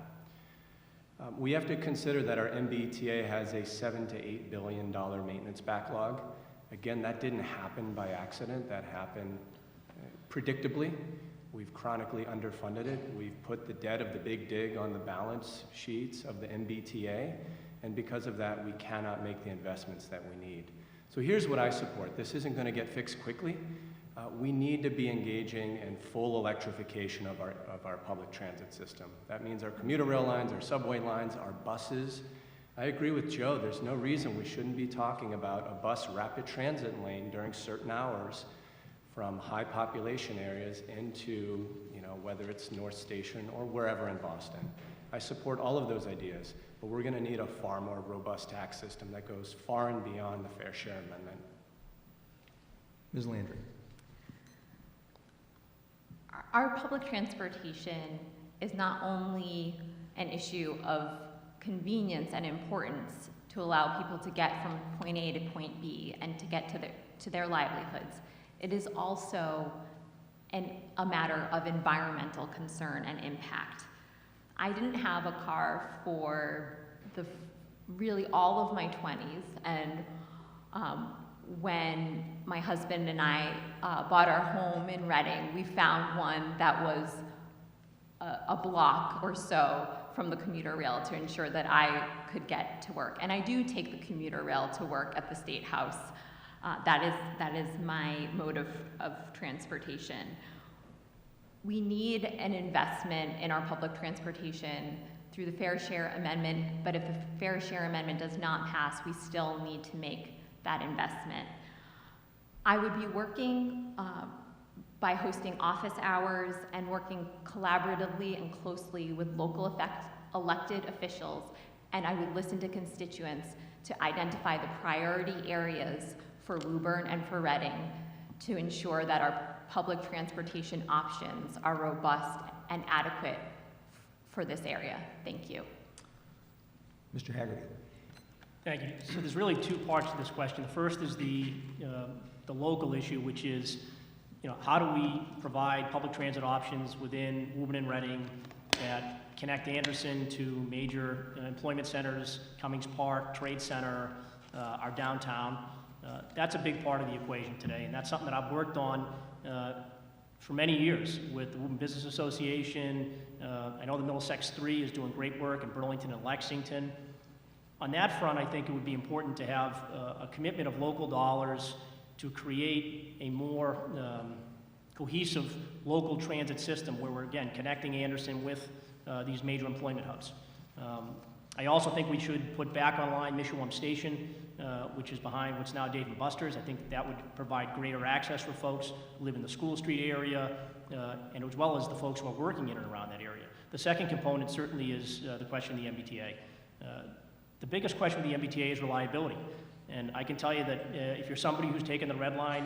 We have to consider that our MBTA has a $7 to $8 billion maintenance backlog. Again, that didn't happen by accident, that happened predictably. We've chronically underfunded it. We've put the debt of the big dig on the balance sheets of the MBTA, and because of that, we cannot make the investments that we need. So here's what I support. This isn't going to get fixed quickly. We need to be engaging in full electrification of our public transit system. That means our commuter rail lines, our subway lines, our buses. I agree with Joe. There's no reason we shouldn't be talking about a bus rapid transit lane during certain hours from high population areas into, whether it's North Station or wherever in Boston. I support all of those ideas, but we're going to need a far more robust tax system that goes far and beyond the Fair Share Amendment. Ms. Landry. Our public transportation is not only an issue of convenience and importance to allow people to get from point A to point B and to get to their livelihoods. It is also a matter of environmental concern and impact. I didn't have a car for really all of my 20s, and when my husband and I bought our home in Reading, we found one that was a block or so from the commuter rail to ensure that I could get to work. And I do take the commuter rail to work at the State House. That is my mode of transportation. We need an investment in our public transportation through the Fair Share Amendment, but if the Fair Share Amendment does not pass, we still need to make that investment. I would be working by hosting office hours and working collaboratively and closely with local elected officials, and I would listen to constituents to identify the priority areas for Woburn and for Reading to ensure that our public transportation options are robust and adequate for this area. Thank you. Mr. Haggerty. Thank you. So there's really two parts to this question. The first is the local issue, which is, how do we provide public transit options within Woburn and Reading that connect Anderson to major employment centers, Cummings Park, Trade Center, our downtown. That's a big part of the equation today, and that's something that I've worked on for many years with the Woburn Business Association. I know the Middlesex 3 is doing great work in Burlington and Lexington. On that front, I think it would be important to have a commitment of local dollars to create a more cohesive local transit system where we're, again, connecting Anderson with these major employment hubs. I also think we should put back online Mishawum Station, which is behind what's now Dave & Buster's. I think that would provide greater access for folks who live in the School Street area, and as well as the folks who are working in and around that area. The second component certainly is the question of the MBTA. The biggest question with the MBTA is reliability. And I can tell you that if you're somebody who's taking the red line,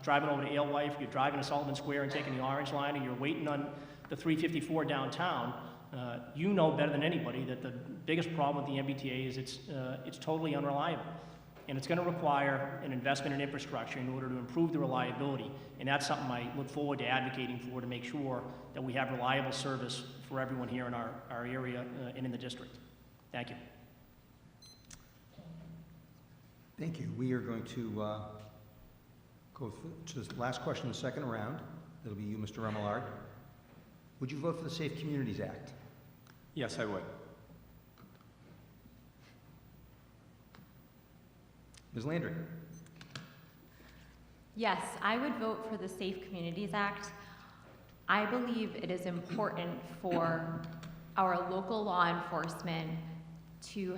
driving over to Alewife, you're driving to Sullivan Square and taking the orange line, and you're waiting on the 354 downtown, you know better than anybody that the biggest problem with the MBTA is it's totally unreliable. And it's going to require an investment in infrastructure in order to improve the reliability. And that's something I look forward to advocating for, to make sure that we have reliable service for everyone here in our area and in the district. Thank you. Thank you. We are going to go to this last question in the second round. It'll be you, Mr. Remillard. Would you vote for the Safe Communities Act? Yes, I would. Ms. Landry. Yes, I would vote for the Safe Communities Act. I believe it is important for our local law enforcement to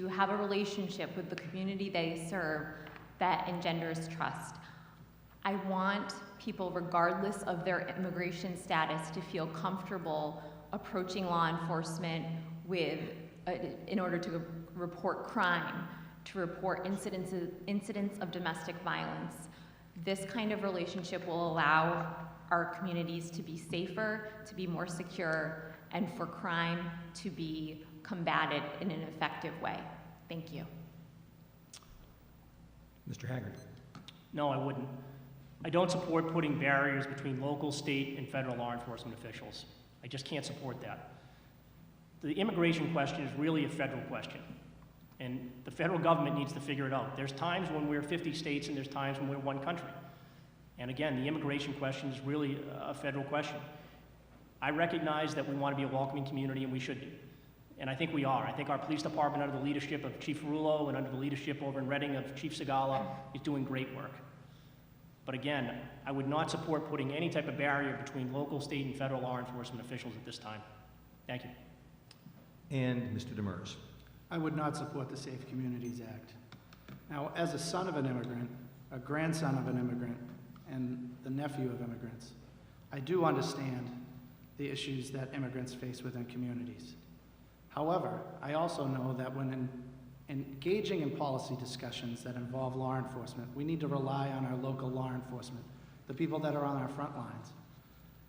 have a relationship with the community they serve that engenders trust. I want people, regardless of their immigration status, to feel comfortable approaching law enforcement in order to report crime, to report incidents of domestic violence. This kind of relationship will allow our communities to be safer, to be more secure, and for crime to be combated in an effective way. Thank you. Mr. Haggard. No, I wouldn't. I don't support putting barriers between local, state, and federal law enforcement officials. I just can't support that. The immigration question is really a federal question, and the federal government needs to figure it out. There's times when we're 50 states and there's times when we're one country. And again, the immigration question is really a federal question. I recognize that we want to be a welcoming community, and we should be. And I think we are. I think our police department, under the leadership of Chief Rullo and under the leadership over in Reading of Chief Segala, is doing great work. But again, I would not support putting any type of barrier between local, state, and federal law enforcement officials at this time. Thank you. And Mr. Demers. I would not support the Safe Communities Act. Now, as a son of an immigrant, a grandson of an immigrant, and the nephew of immigrants, I do understand the issues that immigrants face within communities. However, I also know that when engaging in policy discussions that involve law enforcement, we need to rely on our local law enforcement, the people that are on our front lines,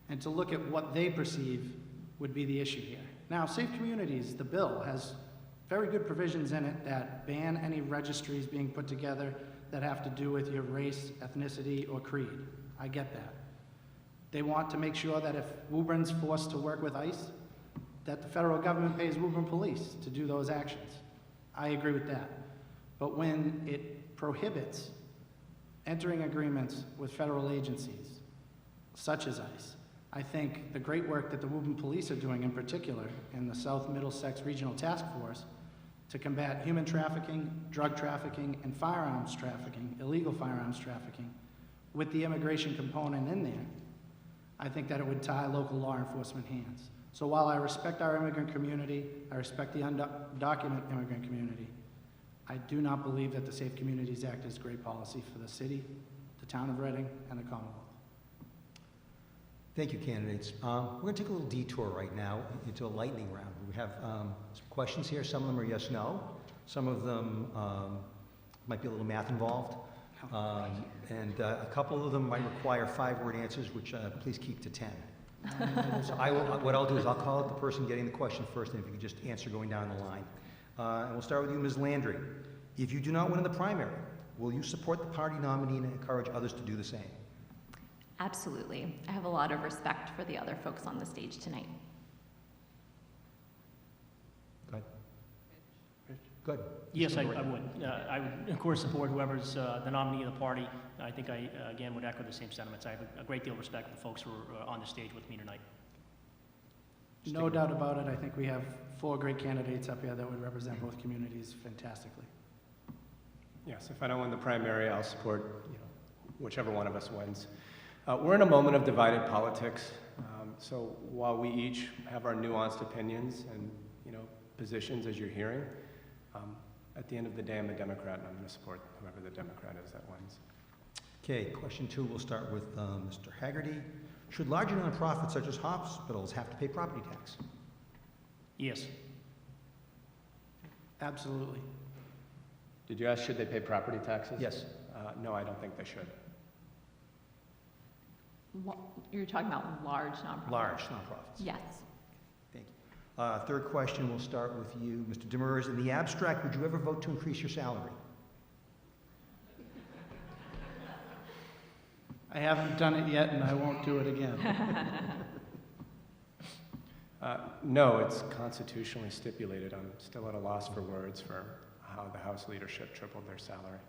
and to look at what they perceive would be the issue here. Now, Safe Communities, the bill, has very good provisions in it that ban any registries being put together that have to do with your race, ethnicity, or creed. I get that. They want to make sure that if Woburn's forced to work with ICE, that the federal government pays Woburn Police to do those actions. I agree with that. But when it prohibits entering agreements with federal agencies, such as ICE, I think the great work that the Woburn Police are doing in particular in the South Middlesex Regional Task Force to combat human trafficking, drug trafficking, and firearms trafficking, illegal firearms trafficking, with the immigration component in there, I think that it would tie local law enforcement hands. So while I respect our immigrant community, I respect the undocumented immigrant community, I do not believe that the Safe Communities Act is great policy for the city, the town of Reading, and the Commonwealth. Thank you, candidates. We're going to take a little detour right now into a lightning round. We have some questions here. Some of them are yes, no. Some of them might be a little math involved. And a couple of them might require 5-word answers, which please keep to 10. So what I'll do is I'll call out the person getting the question first, and if you could just answer going down the line. And we'll start with you, Ms. Landry. If you do not win in the primary, will you support the party nominee and encourage others to do the same? Absolutely. I have a lot of respect for the other folks on the stage tonight. Go ahead. Good. Yes, I would. I would, of course, support whoever's the nominee of the party. I think I, again, would echo the same sentiments. I have a great deal of respect for the folks who are on the stage with me tonight. No doubt about it. I think we have 4 great candidates up here that would represent both communities fantastically. Yes, if I don't win the primary, I'll support whichever one of us wins. We're in a moment of divided politics, so while we each have our nuanced opinions and positions, as you're hearing, at the end of the day, I'm a Democrat, and I'm going to support whoever the Democrat is that wins. Okay, question 2, we'll start with Mr. Haggerty. Should larger nonprofits such as hospitals have to pay property tax? Yes. Absolutely. Did you ask, should they pay property taxes? Yes. No, I don't think they should. You're talking about large nonprofits? Large nonprofits. Yes. Thank you. Third question, we'll start with you, Mr. Demers. In the abstract, would you ever vote to increase your salary? I haven't done it yet, and I won't do it again. No, it's constitutionally stipulated. I'm still at a loss for words for how the House leadership tripled their salary.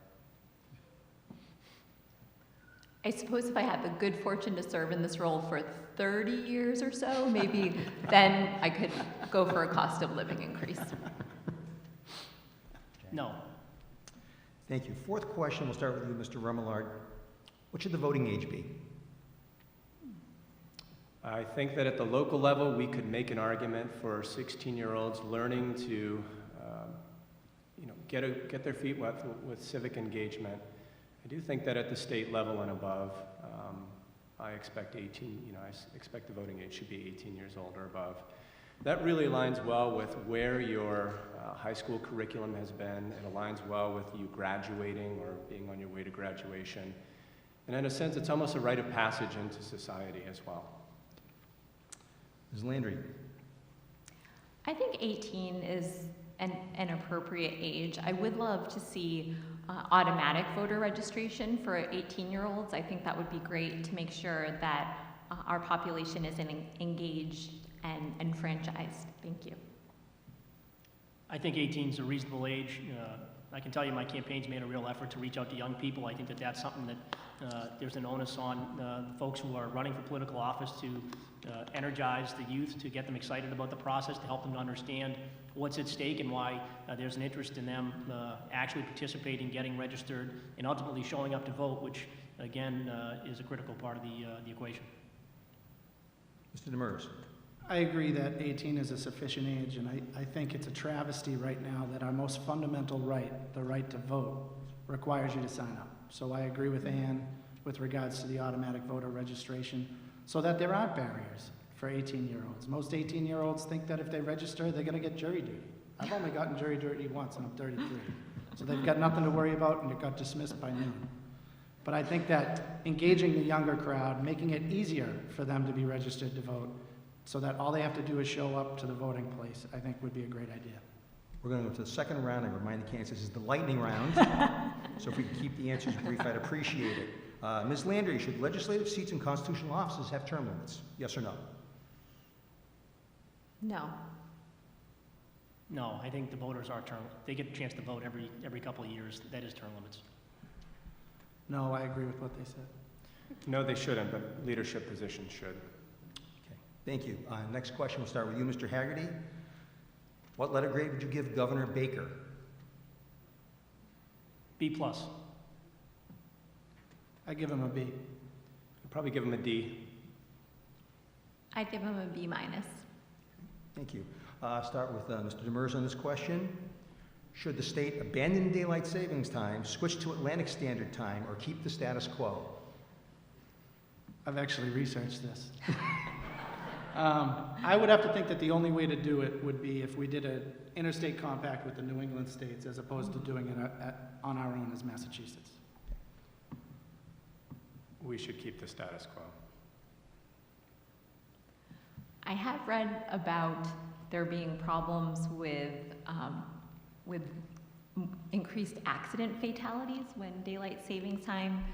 I suppose if I had the good fortune to serve in this role for 30 years or so, maybe then I could go for a cost of living increase. No. Thank you. Fourth question, we'll start with you, Mr. Remillard. What should the voting age be? I think that at the local level, we could make an argument for 16-year-olds learning to, get their feet wet with civic engagement. I do think that at the state level and above, I expect I expect the voting age should be 18 years old or above. That really aligns well with where your high school curriculum has been. It aligns well with you graduating or being on your way to graduation. And in a sense, it's almost a rite of passage into society as well. Ms. Landry. I think 18 is an appropriate age. I would love to see automatic voter registration for 18-year-olds. I think that would be great to make sure that our population is engaged and franchised. Thank you. I think 18 is a reasonable age. I can tell you my campaign's made a real effort to reach out to young people. I think that that's something that there's an onus on the folks who are running for political office to energize the youth, to get them excited about the process, to help them to understand what's at stake and why there's an interest in them actually participating, getting registered, and ultimately showing up to vote, which, again, is a critical part of the equation. Mr. Demers. I agree that 18 is a sufficient age, and I think it's a travesty right now that our most fundamental right, the right to vote, requires you to sign up. So I agree with Ann with regards to the automatic voter registration, so that there aren't barriers for 18-year-olds. Most 18-year-olds think that if they register, they're going to get jury duty. I've only gotten jury duty once, and I'm 33. So they've got nothing to worry about, and it got dismissed by noon. But I think that engaging the younger crowd, making it easier for them to be registered to vote, so that all they have to do is show up to the voting place, I think would be a great idea. We're going to go to the second round. I remind the candidates this is the lightning round. So if we can keep the answers brief, I'd appreciate it. Ms. Landry, should legislative seats in constitutional offices have term limits? Yes or no? No. No, I think the voters are they get a chance to vote every couple of years. That is term limits. No, I agree with what they said. No, they shouldn't, but leadership positions should. Okay, thank you. Next question, we'll start with you, Mr. Haggerty. What letter grade would you give Governor Baker? B+. I give him a B. I'd probably give them a D. I'd give him a B-. Thank you. Start with Mr. Demers on this question. Should the state abandon daylight savings time, switch to Atlantic Standard Time, or keep the status quo? I've actually researched this. I would have to think that the only way to do it would be if we did an interstate compact with the New England states as opposed to doing it on our own as Massachusetts. we should keep the status quo. I have read about there being problems with increased accident fatalities when daylight savings time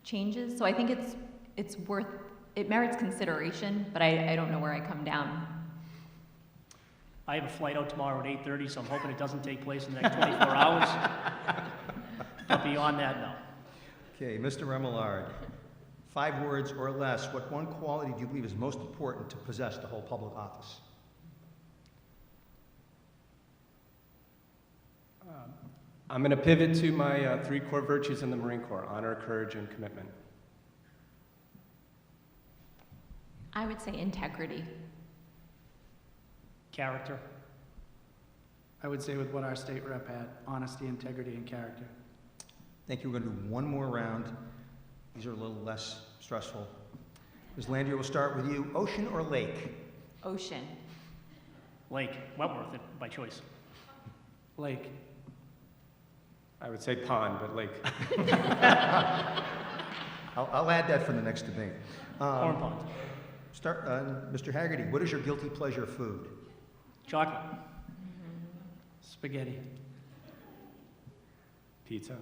changes. So I think it merits consideration, but I don't know where I come down. I have a flight out tomorrow at 8:30, so I'm hoping it doesn't take place in the next 24 hours. But beyond that, no. Okay, Mr. Remillard, 5 words or less, what one quality do you believe is most important to possess to hold public office? I'm going to pivot to my 3 core virtues in the Marine Corps: honor, courage, and commitment. I would say integrity. Character. I would say with what our state rep had, honesty, integrity, and character. Thank you. We're going to do one more round. These are a little less stressful. Ms. Landry, we'll start with you. Ocean or lake? Ocean. Lake. Wentworth, by choice. Lake. I would say pond, but lake. I'll add that for the next debate. Corn pond. Mr. Haggerty, what is your guilty pleasure food? Chocolate. Spaghetti. Pizza.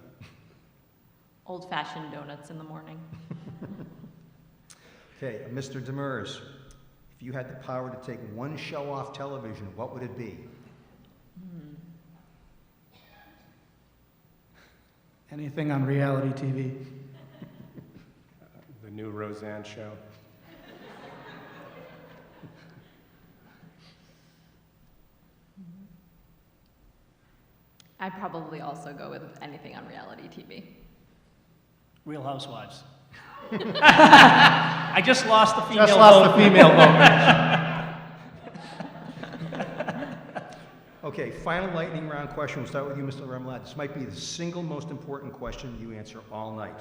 Old-fashioned donuts in the morning. Okay, Mr. Demers, if you had the power to take one show off television, what would it be? Anything on reality TV. The new Roseanne show. I'd probably also go with anything on reality TV. Real Housewives. I just lost the female Just lost vote. the female vote. Okay, final lightning round question. We'll start with you, Mr. Remillard. This might be the single most important question you answer all night.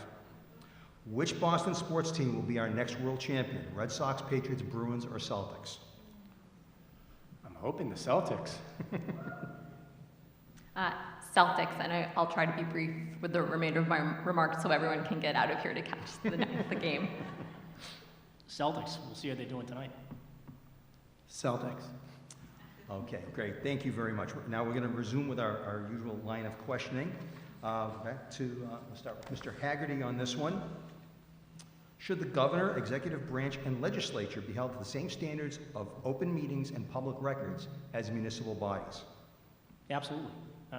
Which Boston sports team will be our next world champion? Red Sox, Patriots, Bruins, or Celtics? I'm hoping the Celtics. Celtics, and I'll try to be brief with the remainder of my remarks so everyone can get out of here to catch the game. Celtics. We'll see how they're doing tonight. Celtics. Okay, great. Thank you very much. Now we're going to resume with our usual line of questioning. Back to, we'll start with Mr. Haggerty on this one. Should the governor, executive branch, and legislature be held to the same standards of open meetings and public records as municipal bodies? Absolutely.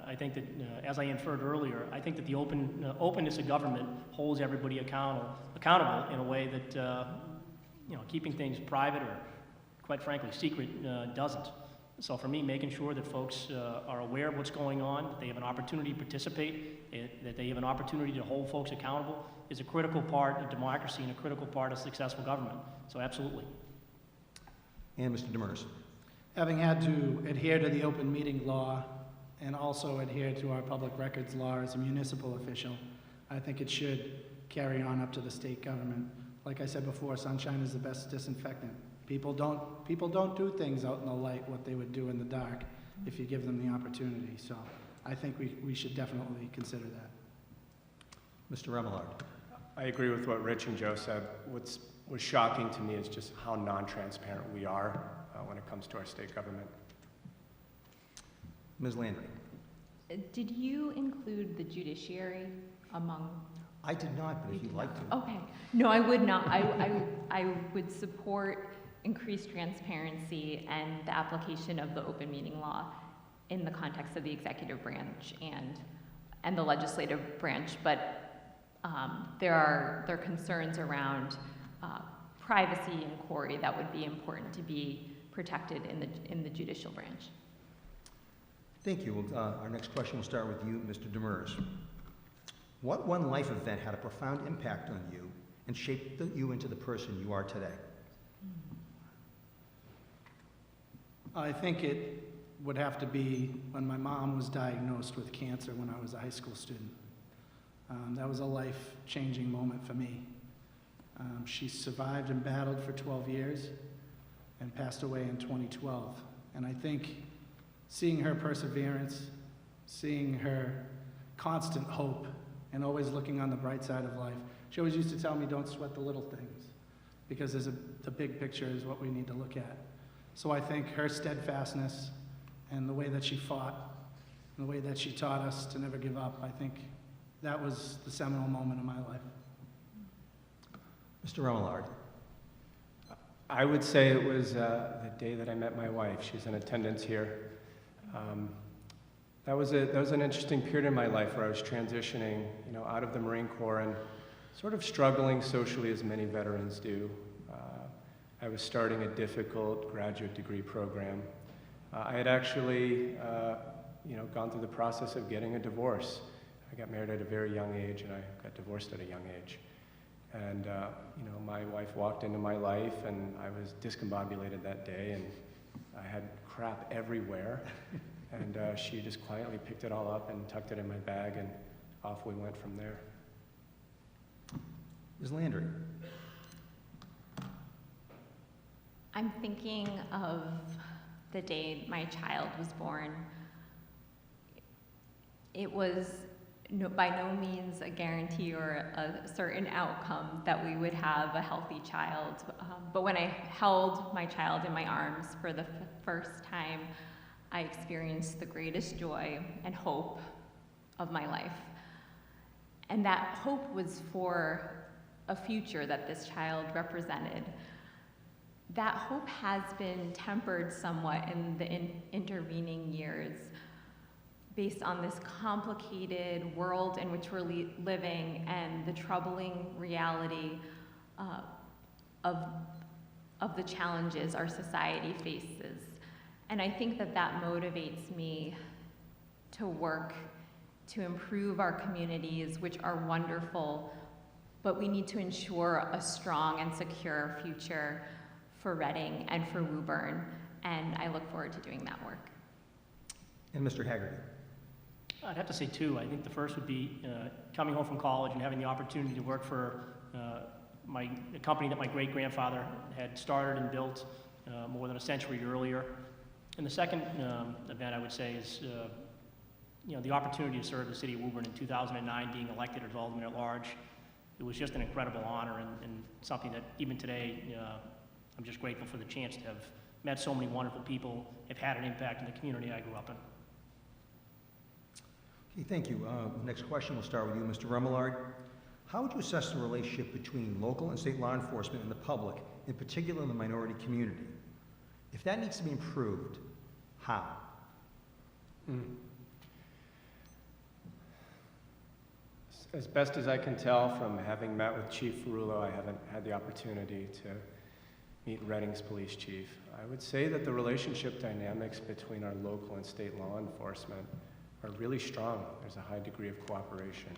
I think that, as I inferred earlier, I think that the openness of government holds everybody accountable in a way that, keeping things private or, quite frankly, secret doesn't. So for me, making sure that folks are aware of what's going on, that they have an opportunity to participate, that they have an opportunity to hold folks accountable is a critical part of democracy and a critical part of successful government. So absolutely. And Mr. Demers. Having had to adhere to the open meeting law and also adhere to our public records law as a municipal official, I think it should carry on up to the state government. Like I said before, sunshine is the best disinfectant. People don't do things out in the light what they would do in the dark if you give them the opportunity. So I think we should definitely consider that. Mr. Remillard. I agree with what Rich and Joe said. What's shocking to me is just how non-transparent we are when it comes to our state government. Ms. Landry. Did you include the judiciary among? I did not, but if you'd like to. Okay. No, I would not. I would support increased transparency and the application of the open meeting law in the context of the executive branch and the legislative branch, but there are concerns around privacy and query that would be important to be protected in the judicial branch. Thank you. Our next question will start with you, Mr. Demers. What one life event had a profound impact on you and shaped you into the person you are today? I think it would have to be when my mom was diagnosed with cancer when I was a high school student. That was a life-changing moment for me. She survived and battled for 12 years and passed away in 2012. And I think seeing her perseverance, seeing her constant hope and always looking on the bright side of life. She always used to tell me, don't sweat the little things, because the big picture is what we need to look at. So I think her steadfastness and the way that she fought, and the way that she taught us to never give up, I think that was the seminal moment of my life. Mr. Remillard. I would say it was the day that I met my wife. She's in attendance here. That was an interesting period in my life where I was transitioning, out of the Marine Corps and sort of struggling socially as many veterans do. I was starting a difficult graduate degree program. I had actually, gone through the process of getting a divorce. I got married at a very young age, and I got divorced at a young age. And, my wife walked into my life, and I was discombobulated that day, and I had crap everywhere. And she just quietly picked it all up and tucked it in my bag, and off we went from there. Ms. Landry. I'm thinking of the day my child was born. It was by no means a guarantee or a certain outcome that we would have a healthy child. But when I held my child in my arms for the first time, I experienced the greatest joy and hope of my life. And that hope was for a future that this child represented. That hope has been tempered somewhat in the intervening years based on this complicated world in which we're living and the troubling reality of the challenges our society faces. And I think that motivates me to work to improve our communities, which are wonderful, but we need to ensure a strong and secure future for Reading and for Woburn, and I look forward to doing that work. And Mr. Haggerty. I'd have to say two. I think the first would be coming home from college and having the opportunity to work for a company that my great-grandfather had started and built more than a century earlier. And the second event I would say is the opportunity to serve the city of Woburn in 2009, being elected as Alderman at Large. It was just an incredible honor and something that even today I'm just grateful for the chance to have met so many wonderful people, have had an impact in the community I grew up in. Okay, thank you. Next question, we'll start with you, Mr. Remillard. How would you assess the relationship between local and state law enforcement and the public, in particular the minority community? If that needs to be improved, how? As best as I can tell from having met with Chief Ferrulo, I haven't had the opportunity to meet Reading's police chief. I would say that the relationship dynamics between our local and state law enforcement are really strong. There's a high degree of cooperation.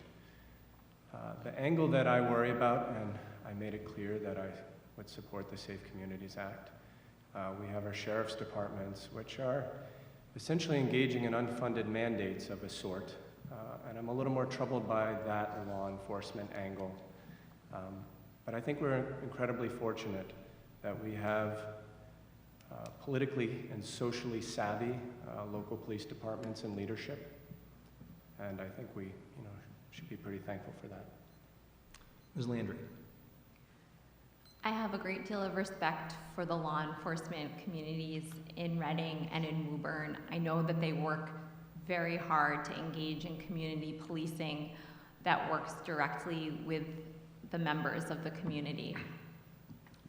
The angle that I worry about, and I made it clear that I would support the Safe Communities Act. We have our sheriff's departments, which are essentially engaging in unfunded mandates of a sort. And I'm a little more troubled by that law enforcement angle. But I think we're incredibly fortunate that we have politically and socially savvy local police departments and leadership. And I think we should be pretty thankful for that. Ms. Landry. I have a great deal of respect for the law enforcement communities in Reading and in Woburn. I know that they work very hard to engage in community policing that works directly with the members of the community.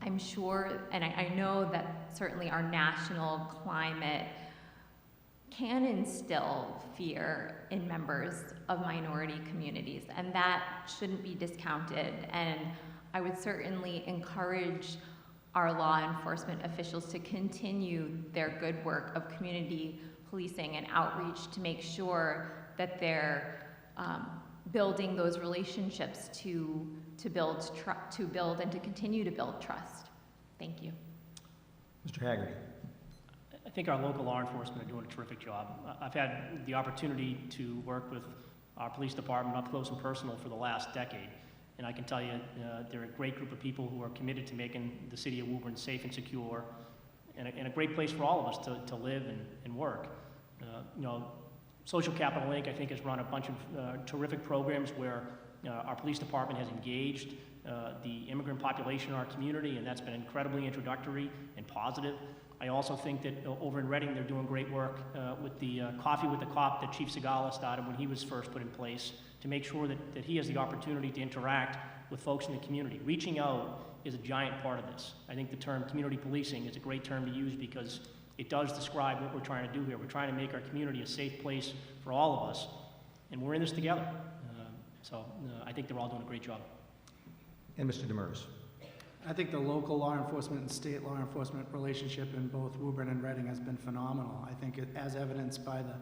I'm sure, and I know that certainly our national climate can instill fear in members of minority communities, and that shouldn't be discounted. And I would certainly encourage our law enforcement officials to continue their good work of community policing and outreach to make sure that they're building those relationships to build and to continue to build trust. Thank you. Mr. Haggerty. I think our local law enforcement are doing a terrific job. I've had the opportunity to work with our police department up close and personal for the last decade. And I can tell you, they're a great group of people who are committed to making the city of Woburn safe and secure and a great place for all of us to live and work. Social Capital Inc., I think, has run a bunch of terrific programs where our police department has engaged the immigrant population in our community, and that's been incredibly introductory and positive. I also think that over in Reading, they're doing great work with the Coffee with the Cop that Chief Segala started when he was first put in place to make sure that he has the opportunity to interact with folks in the community. Reaching out is a giant part of this. I think the term community policing is a great term to use because it does describe what we're trying to do here. We're trying to make our community a safe place for all of us, and we're in this together. So I think they're all doing a great job. And Mr. Demers. I think the local law enforcement and state law enforcement relationship in both Woburn and Reading has been phenomenal. I think as evidenced by the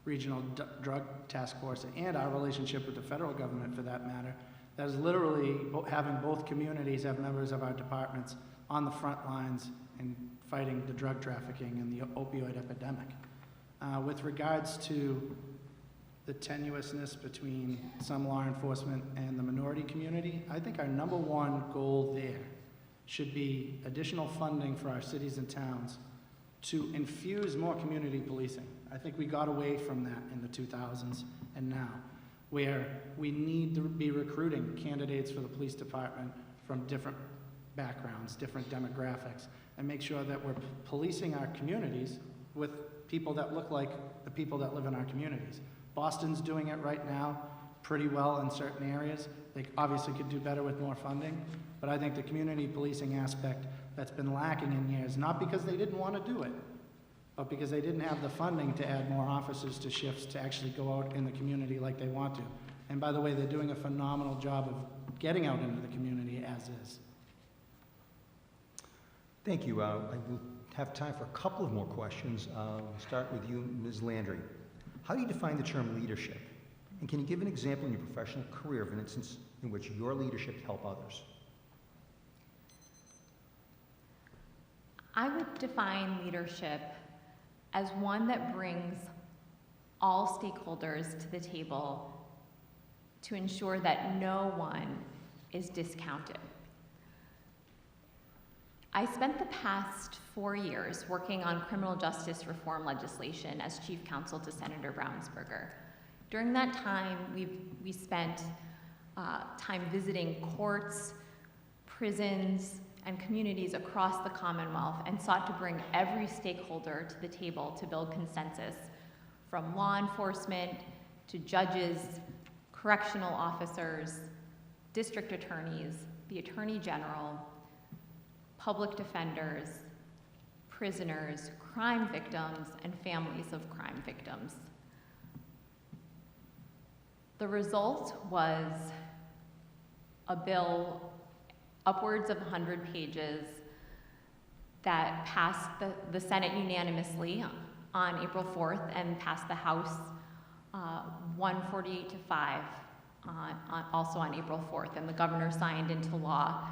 Regional Drug Task Force and our relationship with the federal government for that matter, that is literally having both communities have members of our departments on the front lines in fighting the drug trafficking and the opioid epidemic. With regards to the tenuousness between some law enforcement and the minority community, I think our number one goal there should be additional funding for our cities and towns to infuse more community policing. I think we got away from that in the 2000s and now, where we need to be recruiting candidates for the police department from different backgrounds, different demographics, and make sure that we're policing our communities with people that look like the people that live in our communities. Boston's doing it right now pretty well in certain areas. They obviously could do better with more funding, but I think the community policing aspect that's been lacking in years, not because they didn't want to do it, but because they didn't have the funding to add more officers to shifts to actually go out in the community like they want to. And by the way, they're doing a phenomenal job of getting out into the community as is. Thank you. I will have time for a couple of more questions. We'll start with you, Ms. Landry. How do you define the term leadership? And can you give an example in your professional career of an instance in which your leadership helped others? I would define leadership as one that brings all stakeholders to the table to ensure that no one is discounted. I spent the past 4 years working on criminal justice reform legislation as chief counsel to Senator Brownsberger. During that time, we spent time visiting courts, prisons, and communities across the Commonwealth and sought to bring every stakeholder to the table to build consensus, from law enforcement to judges, correctional officers, district attorneys, the Attorney General, public defenders, prisoners, crime victims, and families of crime victims. The result was a bill upwards of 100 pages that passed the Senate unanimously on April 4th and passed the House 148 to 5 also on April 4th, and the governor signed into law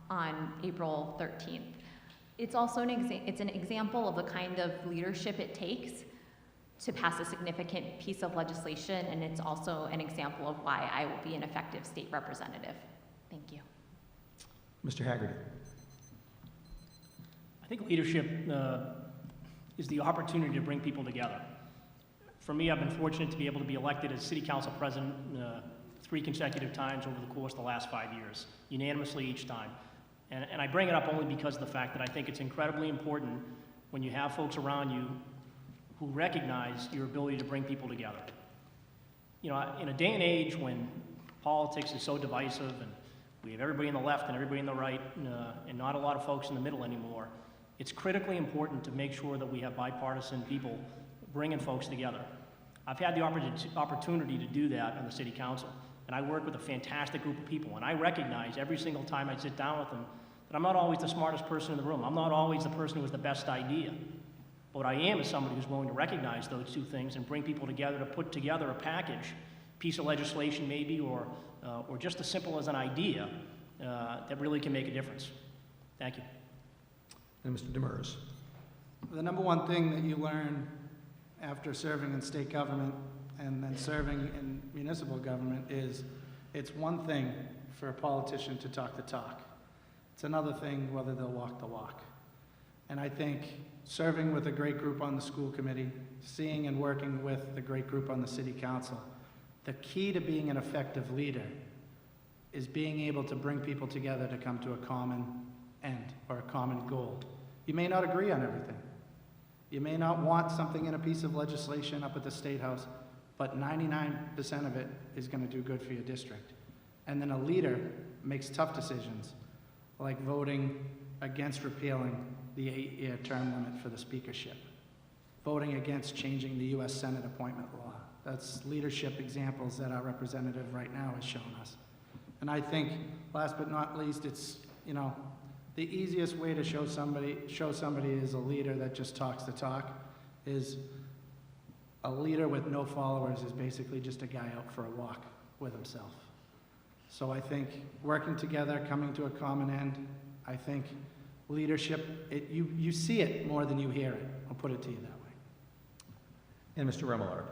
on April 13th. It's also an example of the kind of leadership it takes to pass a significant piece of legislation, and it's also an example of why I will be an effective state representative. Thank you. Mr. Haggerty. I think leadership is the opportunity to bring people together. For me, I've been fortunate to be able to be elected as city council president 3 consecutive times over the course of the last 5 years, unanimously each time. And I bring it up only because of the fact that I think it's incredibly important when you have folks around you who recognize your ability to bring people together. You know, in a day and age when politics is so divisive and we have everybody on the left and everybody on the right and not a lot of folks in the middle anymore, it's critically important to make sure that we have bipartisan people bringing folks together. I've had the opportunity to do that on the city council, and I work with a fantastic group of people, and I recognize every single time I sit down with them that I'm not always the smartest person in the room. I'm not always the person who has the best idea. But what I am is somebody who's willing to recognize those two things and bring people together to put together a package, piece of legislation maybe, or just as simple as an idea that really can make a difference. Thank you. And Mr. Demers. The number one thing that you learn after serving in state government and then serving in municipal government is it's one thing for a politician to talk the talk. It's another thing whether they'll walk the walk. And I think serving with a great group on the school committee, seeing and working with the great group on the city council, the key to being an effective leader is being able to bring people together to come to a common end or a common goal. You may not agree on everything. You may not want something in a piece of legislation up at the State House, but 99% of it is going to do good for your district. And then a leader makes tough decisions, like voting against repealing the 8-year term limit for the speakership, voting against changing the U.S. Senate appointment law. That's leadership examples that our representative right now has shown us. And I think, last but not least, it's, you know, the easiest way to show somebody is a leader that just talks the talk, is a leader with no followers is basically just a guy out for a walk with himself. So I think working together, coming to a common end, I think leadership, you see it more than you hear it. I'll put it to you that way. And Mr. Remillard.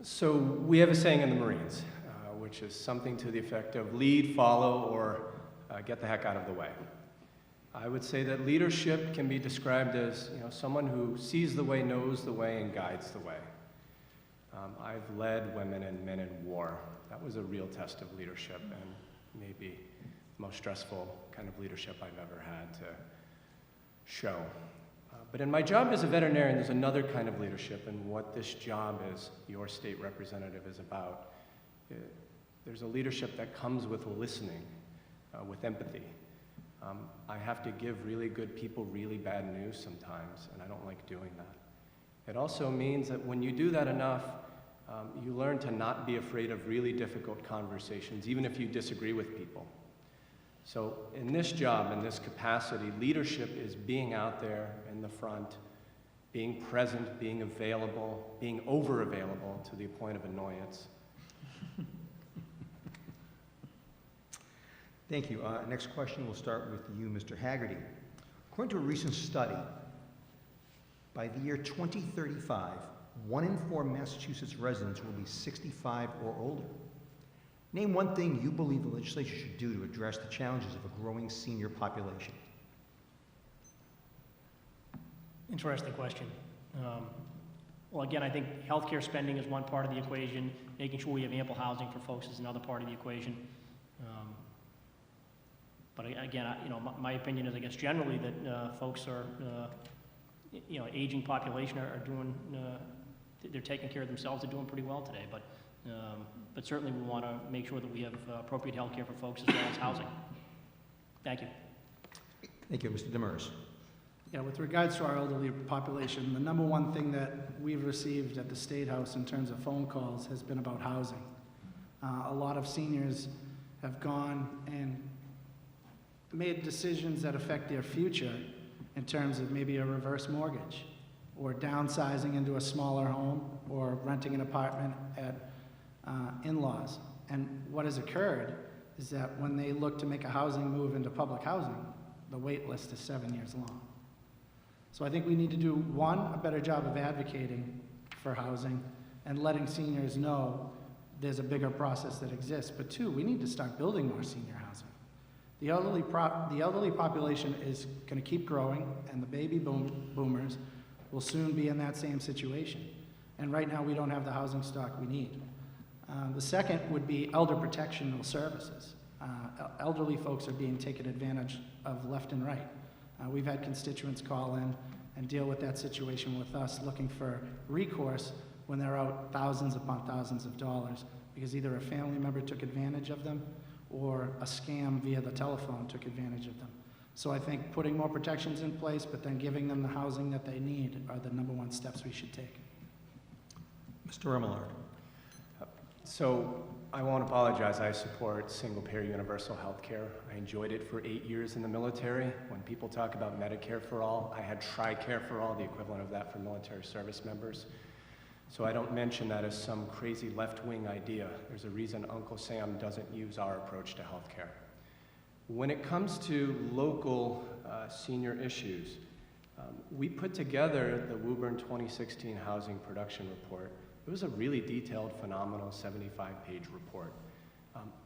So we have a saying in the Marines, which is something to the effect of lead, follow, or get the heck out of the way. I would say that leadership can be described as, you know, someone who sees the way, knows the way, and guides the way. I've led women and men in war. That was a real test of leadership, and maybe the most stressful kind of leadership I've ever had to show. But in my job as a veterinarian, there's another kind of leadership, and what this job as your state representative is about. There's a leadership that comes with listening, with empathy. I have to give really good people really bad news sometimes, and I don't like doing that. It also means that when you do that enough, you learn to not be afraid of really difficult conversations, even if you disagree with people. So in this job, in this capacity, leadership is being out there in the front, being present, being available, being over-available to the point of annoyance. Thank you. Next question, we'll start with you, Mr. Haggerty. According to a recent study, by the year 2035, 1 in 4 Massachusetts residents will be 65 or older. Name one thing you believe the legislature should do to address the challenges of a growing senior population. Interesting question. Well, again, I think healthcare spending is one part of the equation. Making sure we have ample housing for folks is another part of the equation. But again, my opinion is, I guess, generally that folks are, aging population are doing, they're taking care of themselves. They're doing pretty well today. But certainly we want to make sure that we have appropriate health care for folks as well as housing. Thank you. Thank you, Mr. Demers. Yeah, with regards to our elderly population, the number one thing that we've received at the State House in terms of phone calls has been about housing. A lot of seniors have gone and made decisions that affect their future in terms of maybe a reverse mortgage or downsizing into a smaller home or renting an apartment at in-laws. And what has occurred is that when they look to make a housing move into public housing, the wait list is 7 years long. So I think we need to do, one, a better job of advocating for housing and letting seniors know there's a bigger process that exists. But two, we need to start building more senior housing. The elderly population is going to keep growing, and the baby boomers will soon be in that same situation. And right now, we don't have the housing stock we need. The second would be elder protectional services. Elderly folks are being taken advantage of left and right. We've had constituents call in and deal with that situation with us, looking for recourse when they're out thousands upon thousands of dollars because either a family member took advantage of them or a scam via the telephone took advantage of them. So I think putting more protections in place, but then giving them the housing that they need are the number one steps we should take. Mr. Remillard. So I won't apologize. I support single-payer universal health care. I enjoyed it for 8 years in the military. When people talk about Medicare for all, I had TRICARE for all, the equivalent of that for military service members. So I don't mention that as some crazy left-wing idea. There's a reason Uncle Sam doesn't use our approach to health care. When it comes to local senior issues, we put together the Woburn 2016 Housing Production Report. It was a really detailed, phenomenal 75-page report.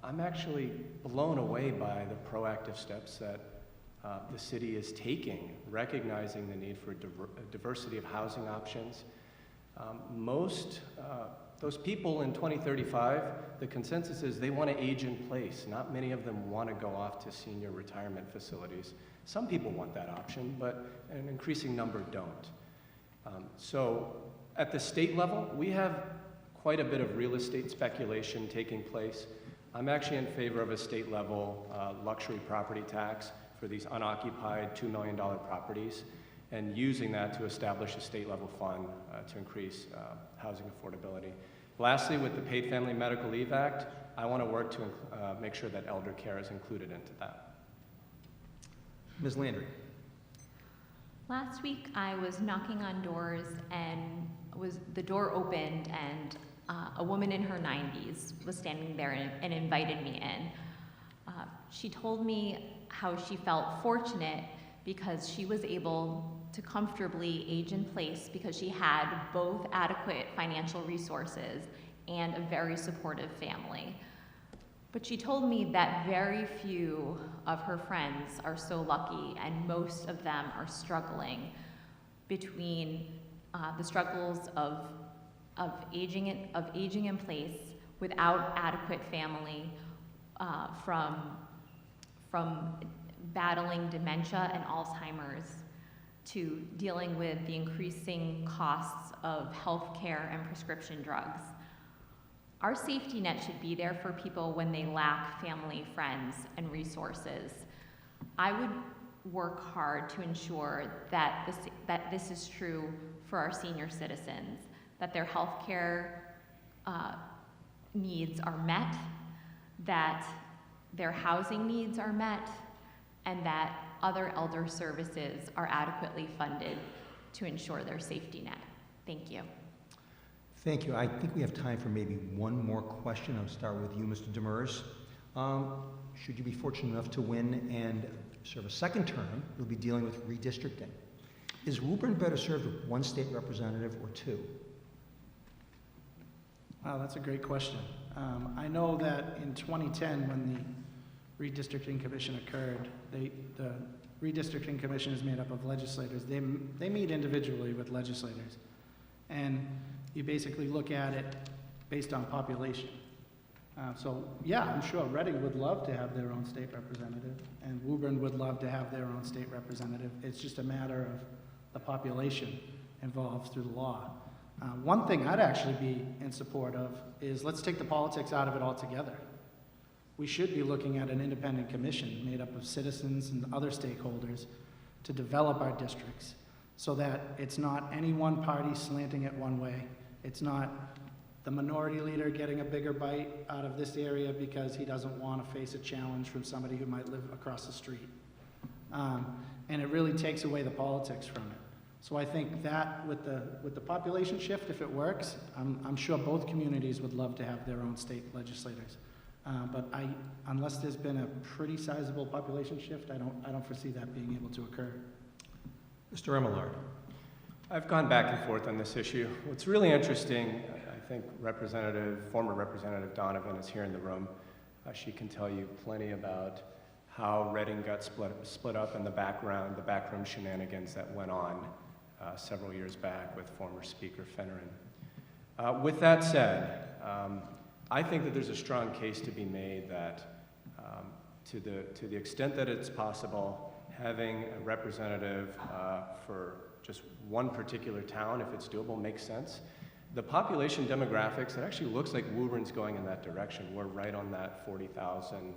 I'm actually blown away by the proactive steps that the city is taking, recognizing the need for diversity of housing options. Those people in 2035, the consensus is they want to age in place. Not many of them want to go off to senior retirement facilities. Some people want that option, but an increasing number don't. So at the state level, we have quite a bit of real estate speculation taking place. I'm actually in favor of a state level luxury property tax for these unoccupied $2 million properties, and using that to establish a state level fund to increase housing affordability. Lastly, with the Paid Family Medical Leave Act, I want to work to make sure that elder care is included into that. Ms. Landry. Last week, I was knocking on doors and the door opened and a woman in her 90s was standing there and invited me in. She told me how she felt fortunate because she was able to comfortably age in place because she had both adequate financial resources and a very supportive family. But she told me that very few of her friends are so lucky, and most of them are struggling between the struggles of aging in place without adequate family, from battling dementia and Alzheimer's to dealing with the increasing costs of healthcare and prescription drugs. Our safety net should be there for people when they lack family, friends, and resources. I would work hard to ensure that this is true for our senior citizens, that their healthcare needs are met, that their housing needs are met, and that other elder services are adequately funded to ensure their safety net. Thank you. Thank you. I think we have time for maybe one more question. I'll start with you, Mr. Demers. Should you be fortunate enough to win and serve a second term, you'll be dealing with redistricting. Is Woburn better served with one state representative or two? Wow, that's a great question. I know that in 2010, when the redistricting commission occurred, the redistricting commission is made up of legislators. They meet individually with legislators, and you basically look at it based on population. So yeah, I'm sure Reading would love to have their own state representative, and Woburn would love to have their own state representative. It's just a matter of the population involved through the law. One thing I'd actually be in support of is let's take the politics out of it altogether. We should be looking at an independent commission made up of citizens and other stakeholders to develop our districts so that it's not any one party slanting it one way. It's not the minority leader getting a bigger bite out of this area because he doesn't want to face a challenge from somebody who might live across the street. And it really takes away the politics from it. So I think that with the population shift, if it works, I'm sure both communities would love to have their own state legislators. But unless there's been a pretty sizable population shift, I don't foresee that being able to occur. Mr. Remillard. I've gone back and forth on this issue. What's really interesting, I think former Representative Donovan is here in the room. She can tell you plenty about how Reading got split up in the backroom shenanigans that went on several years back with former Speaker Finneran. With that said, I think that there's a strong case to be made that to the extent that it's possible, having a representative for just one particular town, if it's doable, makes sense. The population demographics, it actually looks like Woburn's going in that direction. We're right on that 40,000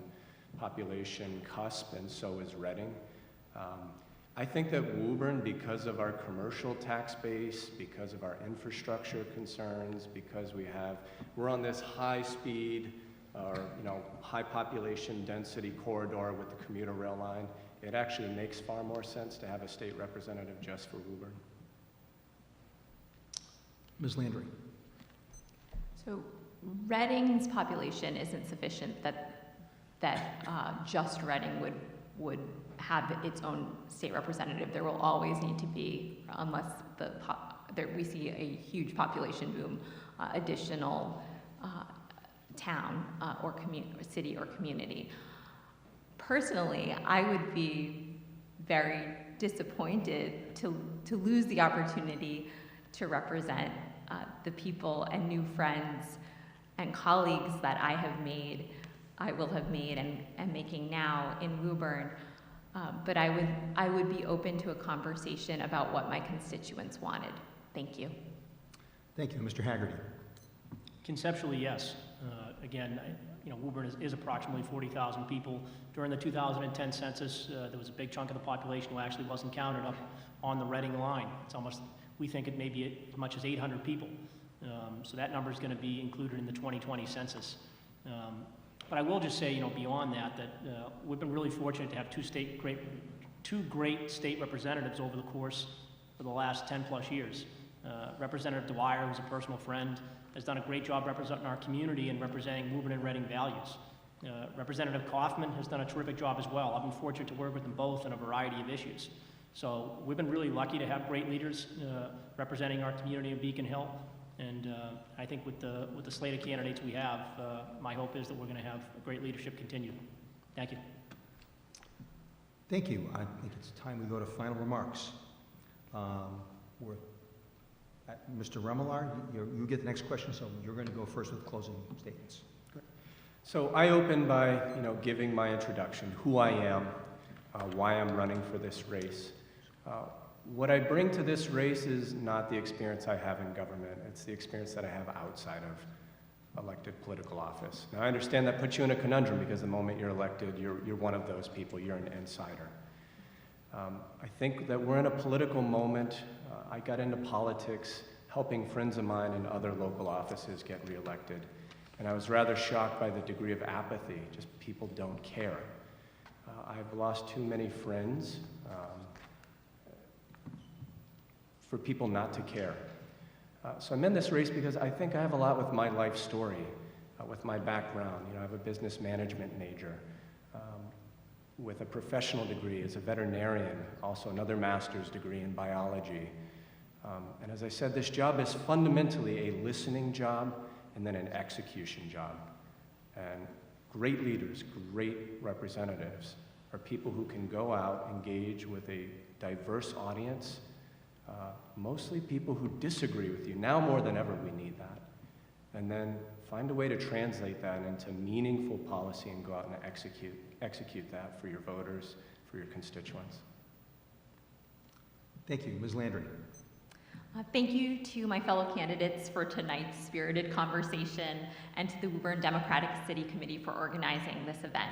population cusp, and so is Reading. I think that Woburn, because of our commercial tax base, because of our infrastructure concerns, because we're on this high speed or high population density corridor with the commuter rail line, it actually makes far more sense to have a state representative just for Woburn. Ms. Landry. So Reading's population isn't sufficient that just Reading would have its own state representative. There will always need to be, unless we see a huge population boom, additional town or city or community. Personally, I would be very disappointed to lose the opportunity to represent the people and new friends and colleagues that I will have made and making now in Woburn. But I would be open to a conversation about what my constituents wanted. Thank you. Thank you. Mr. Haggerty. Conceptually, yes. Again, Woburn is approximately 40,000 people. During the 2010 census, there was a big chunk of the population who actually wasn't counted up on the Reading line. It's almost, we think it may be as much as 800 people. So that number is going to be included in the 2020 census. But I will just say, beyond that, we've been really fortunate to have two great state representatives over the course of the last 10 plus years. Representative Dwyer, who's a personal friend, has done a great job representing our community and representing Woburn and Reading values. Representative Kaufman has done a terrific job as well. I've been fortunate to work with them both on a variety of issues. So we've been really lucky to have great leaders representing our community in Beacon Hill. And I think with the slate of candidates we have, my hope is that we're going to have great leadership continue. Thank you. Thank you. I think it's time we go to final remarks. Mr. Remillard, you get the next question, so you're going to go first with closing statements. So I open by, giving my introduction, who I am, why I'm running for this race. What I bring to this race is not the experience I have in government. It's the experience that I have outside of elected political office. Now, I understand that puts you in a conundrum because the moment you're elected, you're one of those people. You're an insider. I think that we're in a political moment. I got into politics helping friends of mine in other local offices get reelected. And I was rather shocked by the degree of apathy. Just people don't care. I've lost too many friends for people not to care. So I'm in this race because I think I have a lot with my life story, with my background. I have a business management major, with a professional degree as a veterinarian, also another master's degree in biology. And as I said, this job is fundamentally a listening job and then an execution job. And great leaders, great representatives are people who can go out, engage with a diverse audience, mostly people who disagree with you. Now more than ever, we need that. And then find a way to translate that into meaningful policy and go out and execute that for your voters, for your constituents. Thank you. Ms. Landry. Thank you to my fellow candidates for tonight's spirited conversation and to the Woburn Democratic City Committee for organizing this event.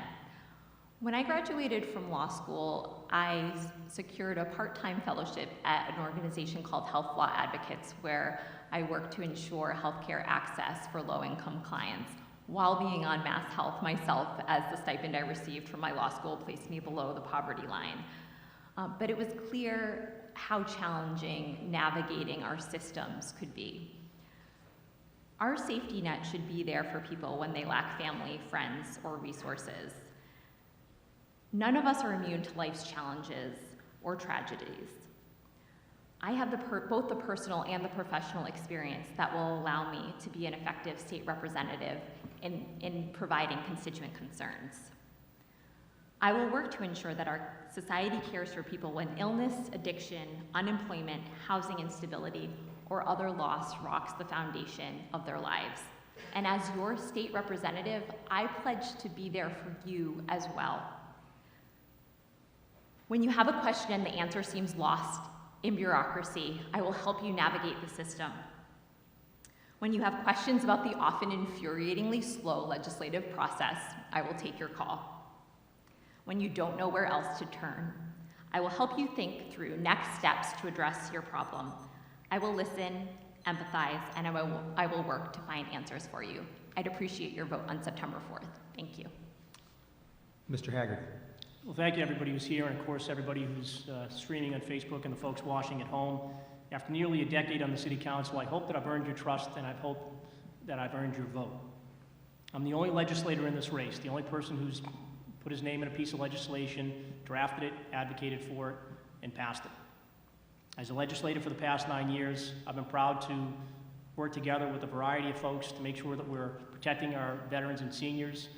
When I graduated from law school, I secured a part-time fellowship at an organization called Health Law Advocates, where I work to ensure healthcare access for low-income clients while being on Mass Health myself, as the stipend I received from my law school placed me below the poverty line. But it was clear how challenging navigating our systems could be. Our safety net should be there for people when they lack family, friends, or resources. None of us are immune to life's challenges or tragedies. I have both the personal and the professional experience that will allow me to be an effective state representative in providing constituent concerns. I will work to ensure that our society cares for people when illness, addiction, unemployment, housing instability, or other loss rocks the foundation of their lives. And as your state representative, I pledge to be there for you as well. When you have a question and the answer seems lost in bureaucracy, I will help you navigate the system. When you have questions about the often infuriatingly slow legislative process, I will take your call. When you don't know where else to turn, I will help you think through next steps to address your problem. I will listen, empathize, and I will work to find answers for you. I'd appreciate your vote on September 4th. Thank you. Mr. Haggerty. Well, thank you everybody who's here, and of course everybody who's streaming on Facebook and the folks watching at home. After nearly a decade on the City Council, I hope that I've earned your trust, and I hope that I've earned your vote. I'm the only legislator in this race, the only person who's put his name in a piece of legislation, drafted it, advocated for it, and passed it. As a legislator for the past 9 years, I've been proud to work together with a variety of folks to make sure that we're protecting our veterans and seniors.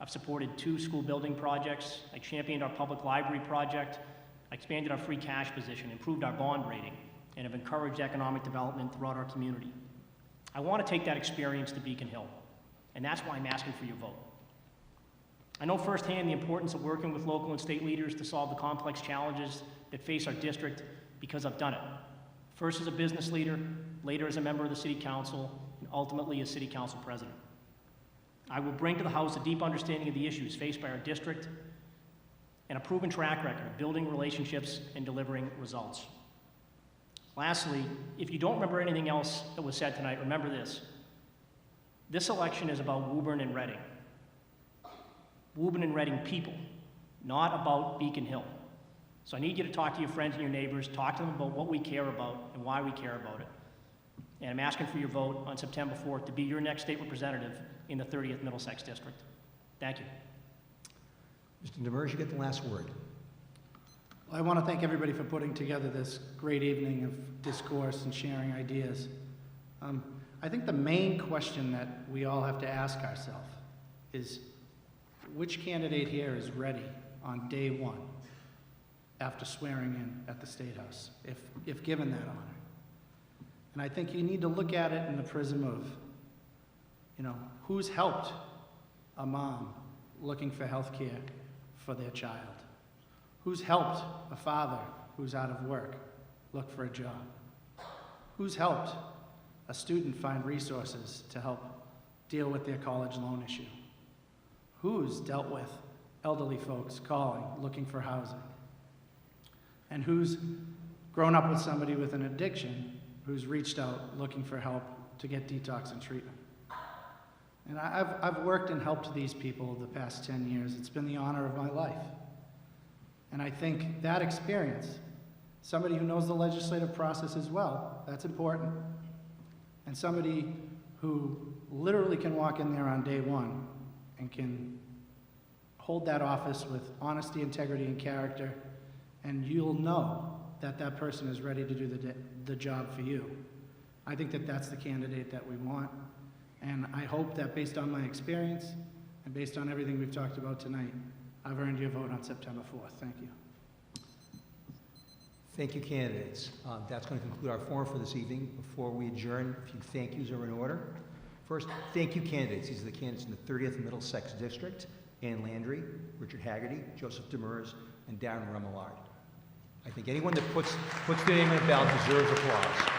I've supported 2 school building projects. I championed our public library project. I expanded our free cash position, improved our bond rating, and have encouraged economic development throughout our community. I want to take that experience to Beacon Hill, and that's why I'm asking for your vote. I know firsthand the importance of working with local and state leaders to solve the complex challenges that face our district because I've done it. First as a business leader, later as a member of the City Council, and ultimately as City Council President. I will bring to the House a deep understanding of the issues faced by our district and a proven track record of building relationships and delivering results. Lastly, if you don't remember anything else that was said tonight, remember this. This election is about Woburn and Reading. Woburn and Reading people, not about Beacon Hill. So I need you to talk to your friends and your neighbors, talk to them about what we care about and why we care about it. And I'm asking for your vote on September 4th to be your next state representative in the 30th Middlesex District. Thank you. Mr. Demers, you get the last word. Well, I want to thank everybody for putting together this great evening of discourse and sharing ideas. I think the main question that we all have to ask ourselves is, which candidate here is ready on day one after swearing in at the State House, if given that honor? And I think you need to look at it in the prism of, who's helped a mom looking for health care for their child? Who's helped a father who's out of work look for a job? Who's helped a student find resources to help deal with their college loan issue? Who's dealt with elderly folks calling, looking for housing? And who's grown up with somebody with an addiction who's reached out looking for help to get detox and treatment? And I've worked and helped these people the past 10 years. It's been the honor of my life. And I think that experience, somebody who knows the legislative process as well, that's important. And somebody who literally can walk in there on day one and can hold that office with honesty, integrity, and character, and you'll know that that person is ready to do the job for you. I think that that's the candidate that we want, and I hope that based on my experience and based on everything we've talked about tonight, I've earned your vote on September 4th. Thank you. Thank you, candidates. That's going to conclude our forum for this evening. Before we adjourn, a few thank yous are in order. First, thank you, candidates. These are the candidates in the 30th Middlesex District: Ann Landry, Richard Haggerty, Joseph Demers, and Darryn Remillard. I think anyone that puts their name in a ballot deserves applause.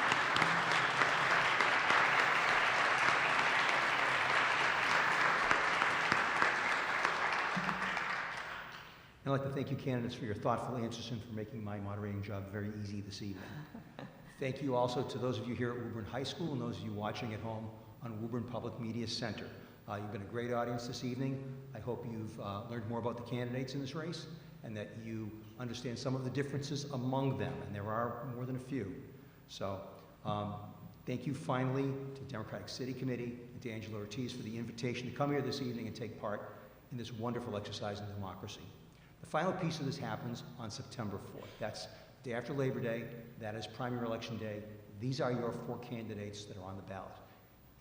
I'd like to thank you, candidates, for your thoughtful answers and for making my moderating job very easy this evening. Thank you also to those of you here at Woburn High School and those of you watching at home on Woburn Public Media Center. You've been a great audience this evening. I hope you've learned more about the candidates in this race and that you understand some of the differences among them, and there are more than a few. So thank you finally to the Democratic City Committee and to Angela Ortiz for the invitation to come here this evening and take part in this wonderful exercise in democracy. The final piece of this happens on September 4th. That's day after Labor Day. That is primary election day. These are your 4 candidates that are on the ballot.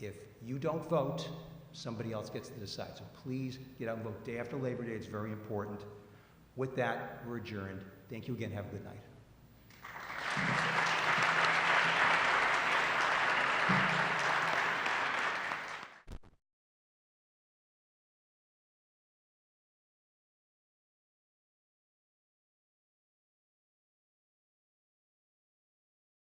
If you don't vote, somebody else gets to decide. So please get out and vote day after Labor Day. It's very important. With that, we're adjourned. Thank you again. Have a good night.